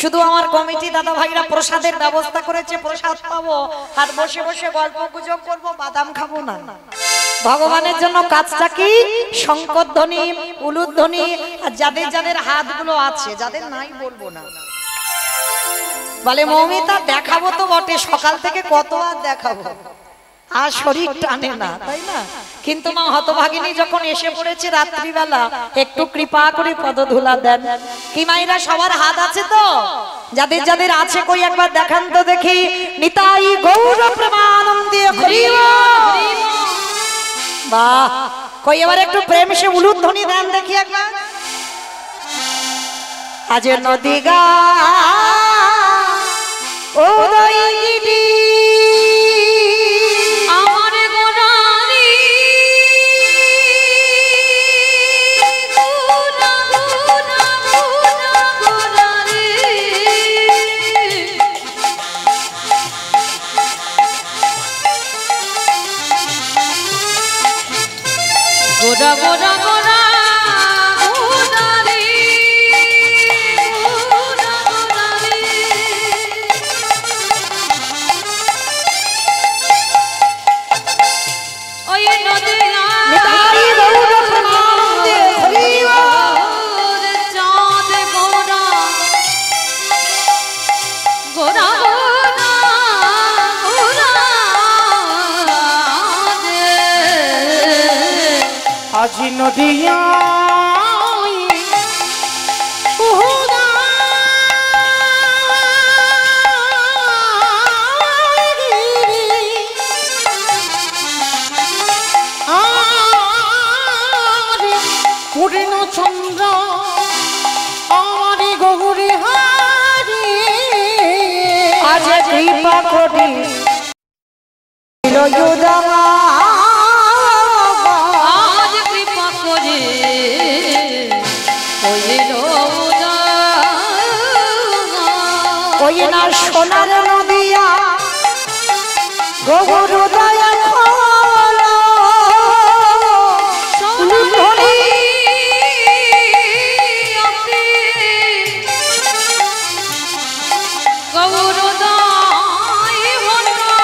শুধু আমার কমিটি দাদা ভাইরা প্রসাদের ব্যবস্থা করেছে, প্রসাদ পাবো আর বসে বসে গল্প গুজব করবো, বাদাম খাবো না। ভগবানের জন্য কাজটা কি? শঙ্করধ্বনি, উলুধ্বনি, আর যাদের যাদের হাতগুলো আছে, যাদের নাই বলবো না। বলে মৌমিতা দেখাবো তো বটে, সকাল থেকে কত আর দেখাবো, আর শরীর টানে না, তাই না? কিন্তু মা হতভাগিনী যখন এসে পড়েছে রাত্রিবেলা, একটু কৃপা করে পদধূলা দেন। কি মাইরা সবার হাত আছে তো? যাদের যাদের আছে কই একবার দেখান তো দেখি। নিতাই গৌর প্রেমানন্দে হরি বল। বাহ, কই এবার একটু প্রেম সে উলুধ্বনি দেন দেখি একবার। আজ নদিগা উদয়গিরি আমার গোড়ালি গোড়া গোড়া গোড়া গোড়ালি গোড়া গোড়া গোড়া গোড়ালি গোড়া গোড়ালি। ওই নদিয়া নিতাই গৌর প্রেমানন্দে হরি বল। চাঁদ গোড়া গোড়া গোড়া গোড়া আজি নদিয়া পূর্ণ চন্দ্র আমারি গৌরী হারি আজ কৃপা করি আজ কৃপা করে হইল ওই না সোনার নদিয়া গৌর দয়া গৌরদাই ভন্ডার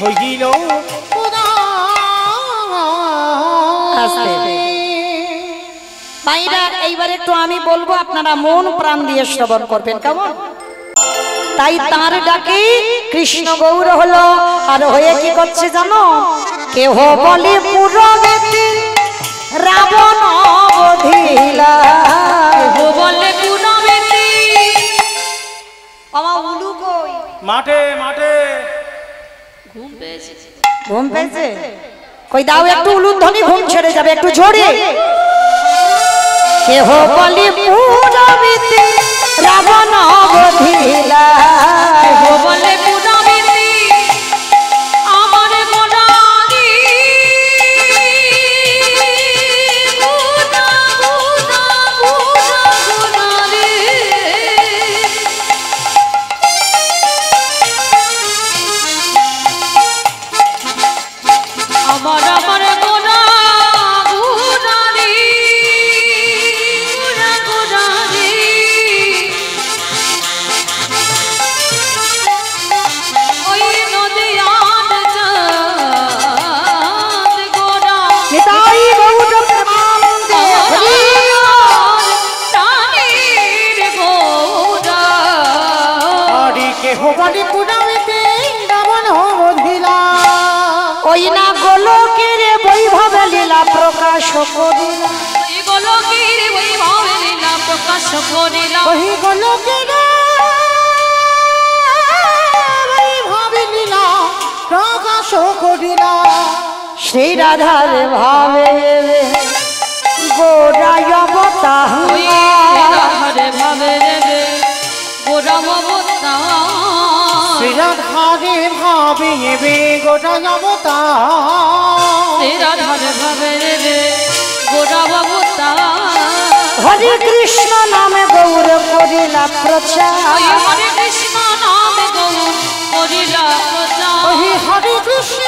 হইল আস্তে। মাইরা এইবার একটু আমি বলবো, আপনারা মন প্রাণ দিয়ে শ্রবণ করবেন, কেমন? তাই তার ডাকে কৃষ্ণ গৌর হলো, আর হয়ে কি করছে জানো? কেহ বলে পুরবেতে রাবণ অবধিলা, ও বলে পুনমেতি আমার উলু কই? মাঠে মাঠে ঘুম পেয়েছে। ঘুম পেয়েছে? কই দাও একটু উলুধ্বনি, ঘুম ছেড়ে যাবে, একটু জোরে। কেহ বলে পুরবেতে রাবণ অবধিলা, ও বলে পুনমেতি আমার গোনারি গুনা গুনা গুনা গুনারি আমার আমার গোনা গুনারি গুনা গুনারি ওই নদিয়ার চাঁদ গোনা নিতাই গৌর প্রেমানন্দে হরি। প্রাণীর গোনা হরি কেহ বলে পুরাণেতে রাবণ বধিলা, ওই না গোলকের বৈভব লীলা প্রকাশ করিলা, ওই গোলকের বৈভব লীলা প্রকাশ করিলা ওই গোলকের বৈভব লীলা প্রকাশ করিলা। সেই রাধার ভাবে গোড়ায় ওই অবতার, রাধারে ভাবে রে গোরাম অবতার শ্রীরাধারে ভাবে এবে গোটা অবতার, রাধারে ভাবে রে গোরাম অবতার হরে কৃষ্ণ নামে গৌর করিলা প্রচার, ওই হরে কৃষ্ণ নামে গৌর করিলা প্রচার ওই হরে কৃষ্ণ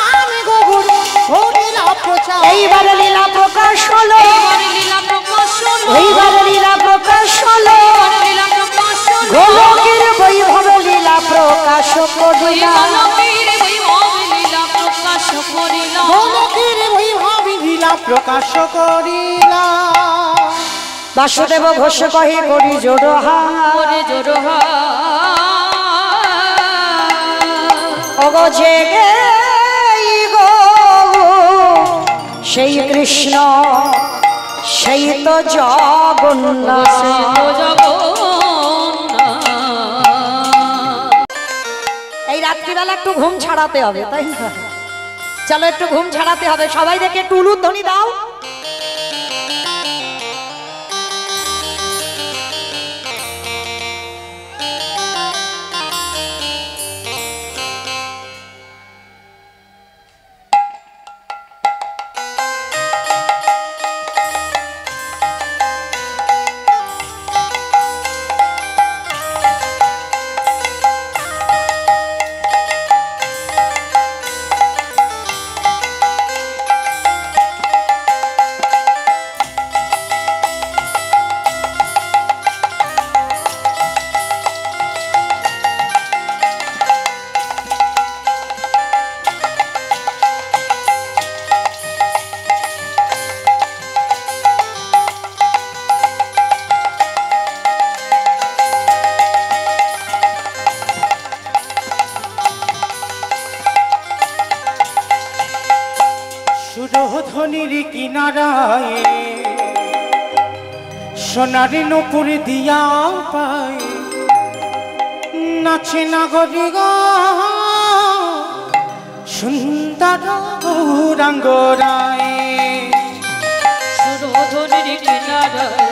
নামে গৌর হরিলা প্রচার। এইবার লীলা প্রকাশ হলো, এইবারে লীলা প্রকাশ হলো এইবার লীলা প্রকাশ হলো, এইবারে লীলা প্রকাশ হলো গোলকের বৈভব লীলা প্রকাশ ওই করিলা, গোলকের বৈভব লীলা প্রকাশ করিলা গোলকের বৈভব লীলা প্রকাশ করিলা। বাসুদেব ঘোষ কহে করি জোড়হা, ওরে জোড়হা অগো জেগে গো সেই কৃষ্ণ, সেই তো জগন্নাথ। এই রাত্রিবেলা একটু ঘুম ছাড়াতে হবে, তাই না? চলো একটু ঘুম ছাড়াতে হবে, সবাই দেখে একটু উলুধ্বনি দাও। সুরধ্বনির কিনারায় সোনার নূপুর দিয়া পায়, নাচে নাগরি গো সুন্দর গৌরাঙ্গ রায়। সুরধনির কিনারায়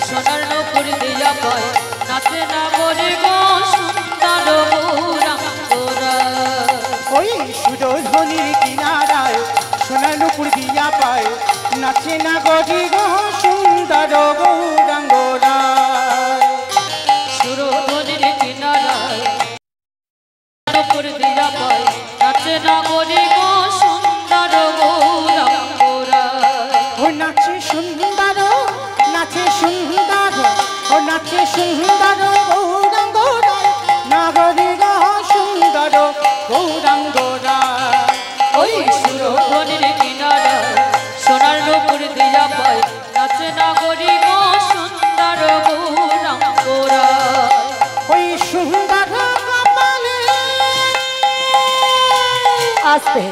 সোনার নপুর দিয়া পায়, নাচে না বলে গো সুন্দর গৌরাঙ্গরা। ওই সুরধ্বনির কিনারায় সোনার নূপুর দিয়া পায়, নাচে নাগরি গো সুন্দর গৌরাঙ্গ রায়। সুরধনির কিনারায় নপুর দিয়া পায়, নাচে না বলে গো সুন্দর গৌরাঙ্গরা। ও নাচে সুন্দর, নাচে সুন্দর, ও নাচে সুন্দর গৌরাঙ্গ রায়। নাগ আসতে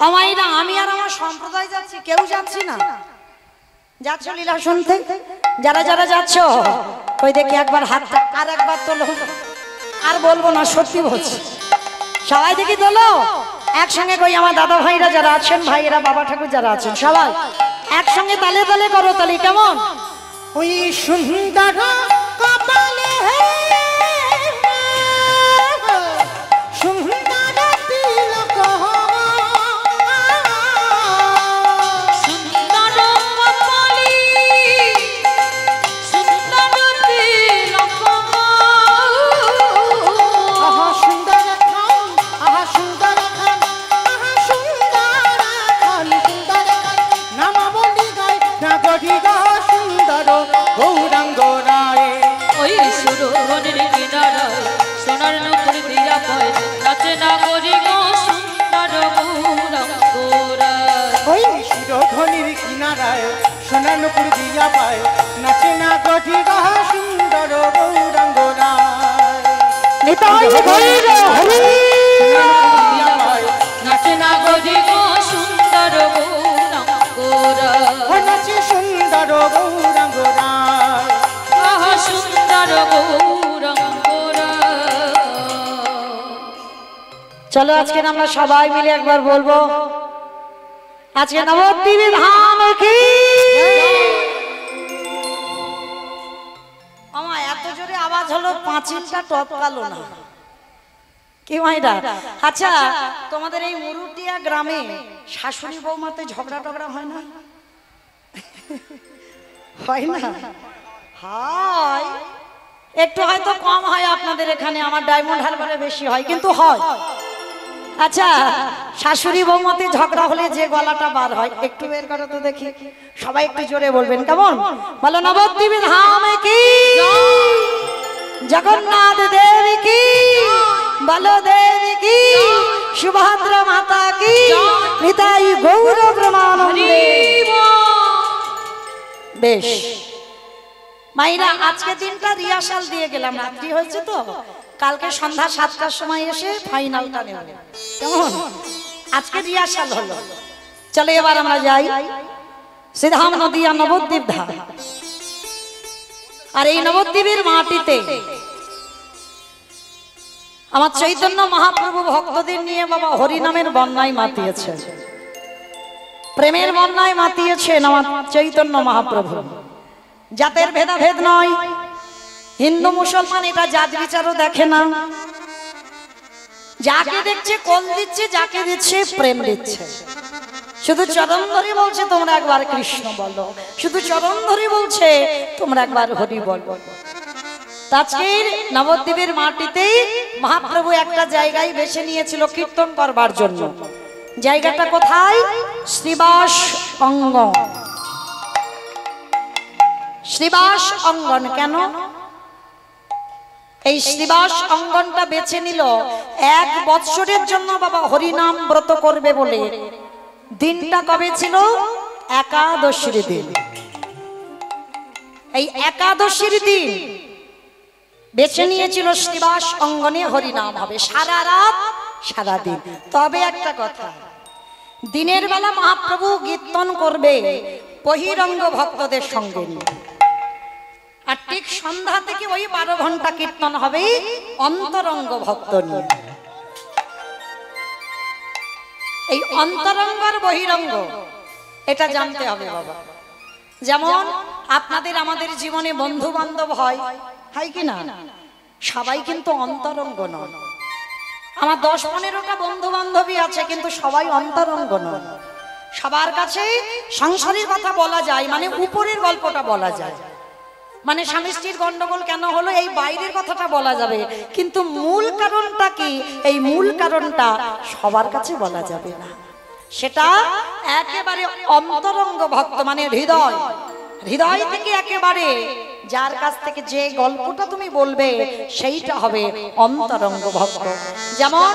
আমাইরা আমি আর আমার সম্প্রদায় যাচ্ছি, কেউ যাচ্ছি না। যাচ্ছ লীলা শুনতে? যারা যারা যাচ্ছ ওই দেখি একবার হাতটা আর একবার তোলো। আর বলবো না, সত্যি বলছি, সবাই দেখি তোলো একসঙ্গে। কই আমার দাদা ভাইরা যারা আছেন, ভাইয়েরা, বাবা ঠাকুর যারা আছেন, সবাই একসঙ্গে তালে তালে করো তালি। কেমন? ওই সুন্দর কপালে সুন্দর তিলক, সুন্দর কপালি সুন্দর তিলক, আহা সুন্দর খান, আহা সুন্দর খান, আহা সুন্দর খান, সুন্দর খান, নামা বলি গায় নাগরি গা সুন্দর গৌরাঙ্গ রায়। ওই সুরধনির কিনারায় সোনার নুপুর দিয়া পায়, নাচে না করি গো সুন্দর গৌরাঙ্গরা। ওই শিরোধনির কিনারায় সোনানুপুর দিয়া পায়, নাচে না গঠি গা সুন্দর গৌরাঙ্গ রায়। নিতাই গৌর হরি। দিয়া পায়, নাচে না করি গো সুন্দর গৌরাঙ্গরা। ও নাচে সুন্দর গৌরাঙ্গ রায়। আহা সুন্দর গৌরাঙ্গরা। চলো আজকে আমরা সবাই মিলে একবার বলবো, আজকে নবদ্বীপে ধাম কি। আমার এত জোরে আওয়াজ হলো, পাঁচিলটা টপকালো না কি মাইরা? আচ্ছা, তোমাদের এই মুরুটিয়া গ্রামে শাশুড়ি বৌমাতে ঝগড়া টগড়া হয় না? হয় না? হয়, একটু হয়তো কম হয় আপনাদের এখানে, আমার ডায়মন্ড হারবারে বেশি হয়, কিন্তু হয়। আচ্ছা, শাশুড়ি বৌমাতে ঝগড়া হলে যে গলাটা বার হয়, একটু বের করো তো দেখি, সবাই একটু জোরে বলবেন। কেমন? বলো নবদ্বীপে ধাম কি, জগন্নাথ দেব কি, বলদেব কি, সুভদ্রা মাতা কি, নিতাই গৌর ব্রহ্মানন্দে। বেশ মাইরা, আজকে দিনটা রিহার্সাল দিয়ে গেলাম, রাত্রি হয়েছে তো, কালকে সন্ধ্যা 7টার সময় এসে ফাইনালটা নেব। কেমন? আজকে রিহার্সাল হলো। চলো এবার আমরা যাই শ্রীধাম নদিয়া নবদ্বীপ ধাম। আর এই নবদ্বীপের মাটিতে আমার চৈতন্য মহাপ্রভু ভক্তদের নিয়ে বাবা হরিনামের বন্যায় মাতিয়েছেন, প্রেমের বন্যায় মাতিয়েছেন আমার চৈতন্য মহাপ্রভু। জাতের ভেদাভেদ নয়, হিন্দু মুসলমান এটা জাত বিচারও দেখে না। যাকে দেখছে কোল দিচ্ছে, যাকে দিচ্ছে প্রেম দিচ্ছে। শুধু চরণ ধরে বলছে তোমরা একবার কৃষ্ণ বলো, শুধু চরণ ধরে বলছে তোমরা একবার হরি বলো। আজকের নবদ্বীপের মাটিতেই মহাপ্রভু একটা জায়গায় বেছে নিয়েছিল কীর্তন করবার জন্য। জায়গাটা কোথায়? শ্রীবাস অঙ্গন। শ্রীবাস অঙ্গন কেন? এই শ্রীবাস অঙ্গনটা বেছে নিল 1 বৎসরের জন্য বাবা হরিনাম ব্রত করবে বলে। দিনটা কবে ছিল? একাদশীর দিন। এই একাদশীর দিন বেছে নিয়েছিল শ্রীবাস অঙ্গনে হরিনাম হবে, সারা রাত সারা দিন। তবে একটা কথা, দিনের বেলা মহাপ্রভু কীর্তন করবে বহিরঙ্গ ভক্তদের সঙ্গে নিয়ে, আর ঠিক সন্ধ্যা থেকে ওই 12 ঘন্টা কীর্তন হবে অন্তরঙ্গ ভক্ত নিয়ে। এই অন্তরঙ্গ আর বহিরঙ্গ এটা জানতে হবে বাবা। যেমন আপনাদের আমাদের জীবনে বন্ধু বান্ধব হয়, হয় কি না? সবাই কিন্তু অন্তরঙ্গ নয়। আমার 10-15টা বন্ধু বান্ধবী আছে, কিন্তু সবাই অন্তরঙ্গ নয়। সবার কাছে সংসারের কথা বলা যায়, মানে উপরের গল্পটা বলা যায়, মানে স্বামী স্ত্রীর গন্ডগোল কেন হলো এই বাইরের কথাটা বলা যাবে, কিন্তু মূল কারণটা কি, এই মূল কারণটা সবার কাছে বলা যাবে না। সেটা একেবারে অন্তরঙ্গ ভক্ত, মানে হৃদয়, হৃদয় থেকে একেবারে যার কাছ থেকে যে গল্পটা তুমি বলবে সেইটা হবে অন্তরঙ্গ ভক্ত। যেমন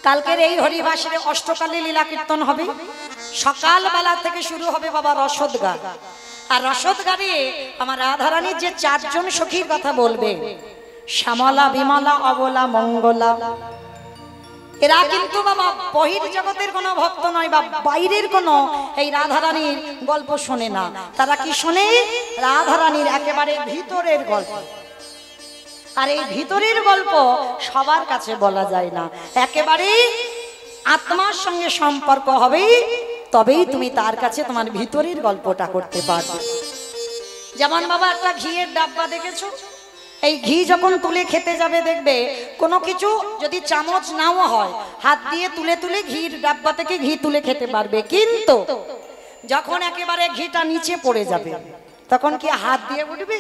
কালকের এই হরিবাসরে অষ্টকালী লীলা কীর্তন হবে, সকালবেলা থেকে শুরু হবে বাবা রসদ গান। আর রসদ গানে আমার রাধারানীর যে 4 জন সখীর কথা বলবে, শ্যামলা, বিমলা, অবলা, মঙ্গলা, এরা কিন্তু বাবা বহির জগতের কোনো ভক্ত নয় বা বাইরের কোনো এই রাধারানীর গল্প শোনে না। তারা কি শোনে? রাধারানীর একেবারে ভিতরের গল্প। আর এই ভিতরের গল্প সবার কাছে বলা যায় না, একেবারে আত্মার সঙ্গে সম্পর্ক হবে, তবেই তুমি তার কাছে তোমার ভিতরের গল্পটা করতে পারবে। যেমন বাবা একটা ঘিয়ের ডাব্বা দেখেছো, এই ঘি যখন তুলে খেতে যাবে দেখবে কোনো কিছু যদি চামচ নাও হয় হাত দিয়ে তুলে তুলে ঘির ডাব্বা থেকে ঘি তুলে খেতে পারবে, কিন্তু যখন একেবারে ঘিটা নিচে পড়ে যাবে তখন কি হাত দিয়ে উঠবে?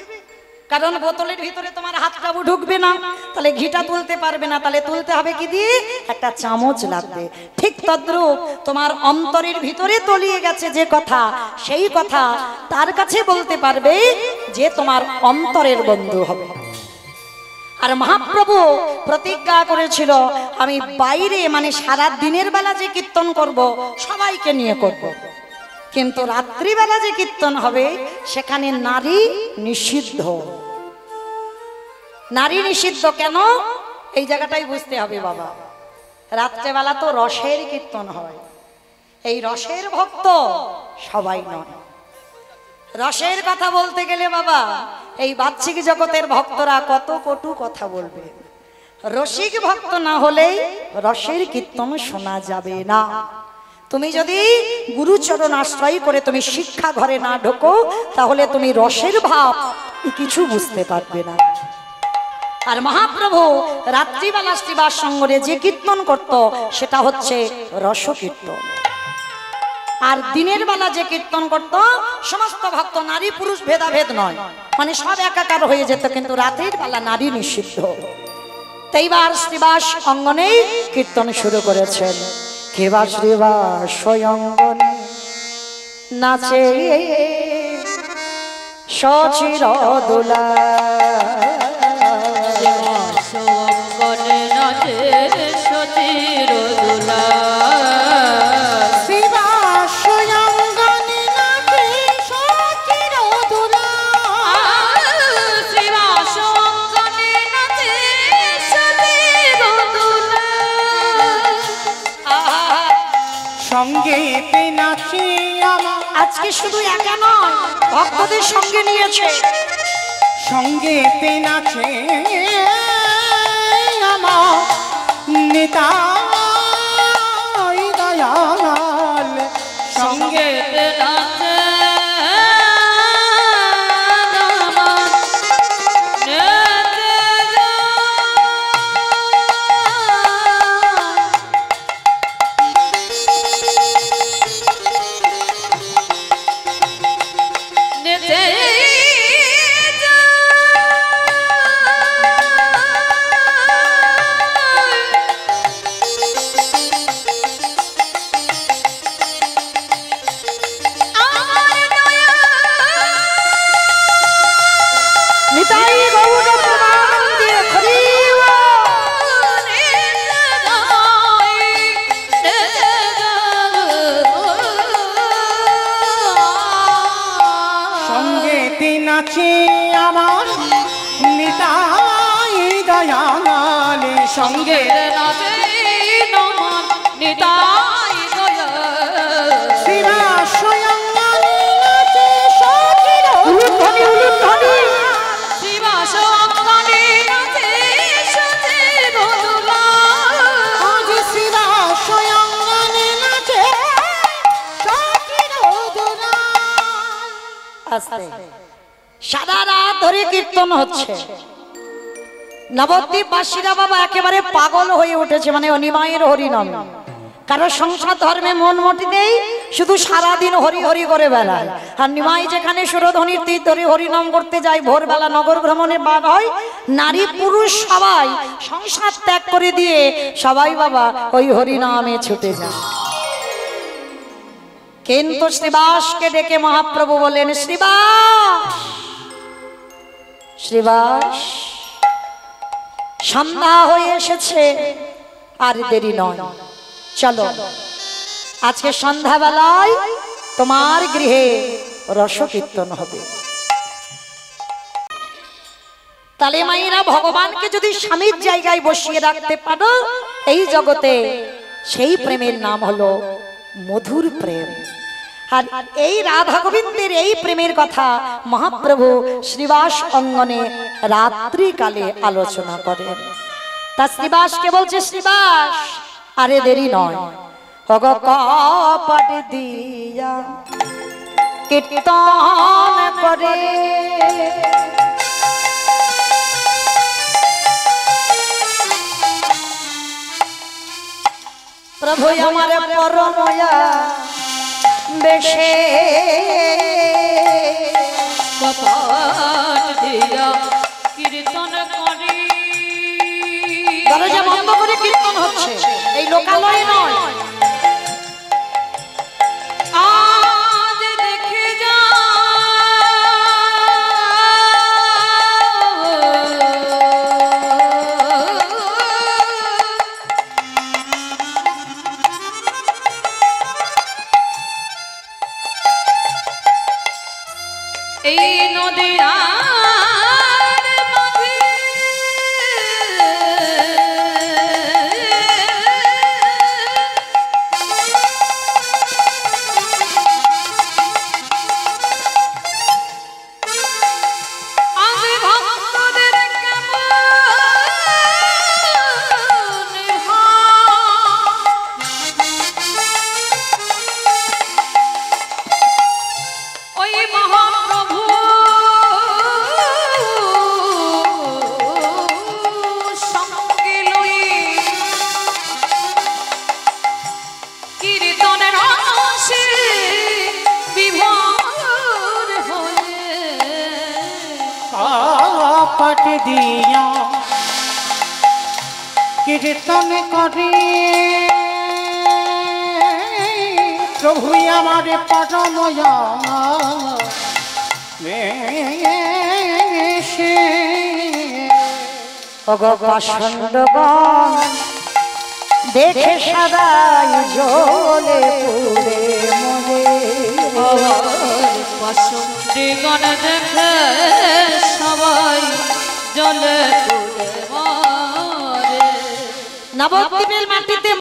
কারণ বোতলের ভিতরে তোমার হাতটা ঢুকবে না, তাহলে ঘিটা তুলতে পারবে না। তাহলে তুলতে হবে কি দিয়ে? একটা চামচ লাগবে। ঠিক তদ্রূপ তোমার অন্তরের ভিতরে তলিয়ে গেছে যে কথা, সেই কথা তার কাছে বলতে পারবে যে তোমার অন্তরের বন্ধু হবে। আর মহাপ্রভু প্রতিজ্ঞা করেছিল, আমি বাইরে মানে সারা দিনের বেলা যে কীর্তন করব সবাইকে নিয়ে করব, কিন্তু রাত্রিবেলা যে কীর্তন হবে সেখানে নারী নিষিদ্ধ। নারী নিষিদ্ধ কেন? এই জায়গাটাই বুঝতে হবে বাবা। রাত্রেবেলা তো রসের কীর্তন হয়, এই রসের ভক্ত সবাই নয়। রসের কথা বলতে গেলে বাবা এই বাহ্যিক জগতের ভক্তরা কত কটু কথা বলবে। রসিক ভক্ত না হলেই রসের কীর্তন শোনা যাবে না। তুমি যদি গুরুচরণ আশ্রয় করে তুমি শিক্ষা ঘরে না ঢোকো, তাহলে তুমি রসের ভাব কিছু বুঝতে পারবে না। আর মহাপ্রভু রাত্রিবেলা শ্রীবাস সঙ্গরে যে কীর্তন করত সেটা হচ্ছে রস কীর্তন। আর দিনের বেলা যে কীর্তন করত সমস্ত ভক্ত, নারী পুরুষ ভেদাভেদ নয়, মানে সব একাকার হয়ে যেত, কিন্তু রাতের বেলা নারী নিষিদ্ধ। এইবার শ্রীবাস অঙ্গনেই কীর্তন শুরু করেছেন। কেবা শ্রীবাস অঙ্গনে নাচে সচির দোলা, অঙ্গনে নাচে সচির দোলা, সঙ্গেতে নাচে আমার। আজকে শুধু একা নয়, ভক্তদের সঙ্গে নিয়েছে। সঙ্গেতে নাচে আমার নিতাই দয়াল, সঙ্গেতে নাচে নাচে আমার নিতাই দয়াল, সঙ্গে নাচে নমন নিতাই দয়াল, শ্রীবাস অঙ্গনে নাচে সচির দোলা, শ্রীবাস অঙ্গনে নাচে সচির দোলা, আজ শ্রীবাস অঙ্গনে নাচে সচির দোলা। আস্তে সারা রাত ধরে কীর্তন হচ্ছে। নবদ্বীপবাসীরা বাবা একেবারে পাগল হয়ে উঠেছে, মানে অনিমায়ের হরিনাম। কারো সংসার ধর্মে মন মটি নেই, শুধু সারাদিন হরি হরি করে বেড়ায়। আর নিমাই যেখানে সুরধ্বনির তীর ধরে হরিনাম করতে যায়, ভোরবেলা নগর ভ্রমণে বার হয়, নারী পুরুষ সবাই সংসার ত্যাগ করে দিয়ে সবাই বাবা ওই হরিনামে ছুটে যায়। কিন্তু শ্রীবাসকে ডেকে মহাপ্রভু বলেন, শ্রীবাস শ্রীবাস সন্ধ্যা হয়ে এসেছে, আর দেরি নয়, চলো আজকে সন্ধ্যাবেলায় তোমার গৃহে রস কীর্তন হবে। তাহলে মায়েরা ভগবানকে যদি স্বামীর জায়গায় বসিয়ে রাখতে পারো এই জগতে, সেই প্রেমের নাম হলো মধুর প্রেম। আর এই রাধা গোবিন্দের এই প্রেমের কথা মহাপ্রভু শ্রীবাস অঙ্গনে রাত্রিকালে আলোচনা করেন। তা শ্রীবাসকে বলছে, শ্রীবাস আরে দেরি নয়, ভগ কপাট দিয়া কীর্তন করে প্রভু আমার পরময়া বেশে কপাট দিয়া কীর্তন করে। দরজা বন্ধ করে কীর্তন হচ্ছে, এই লোকালয়ে নয়। আজ দেখে যা এই নদীর কপাট দিয়া কীর্তন করে প্রভু আমার পরময়া বেশে পাষণ্ডগণ দেখে সদাই জ্বলে পুড়ে মরে, পাষণ্ডগণ দেখে সবাই জ্বলে পুড়ে মরে। নবদ্বীপের মাটিতে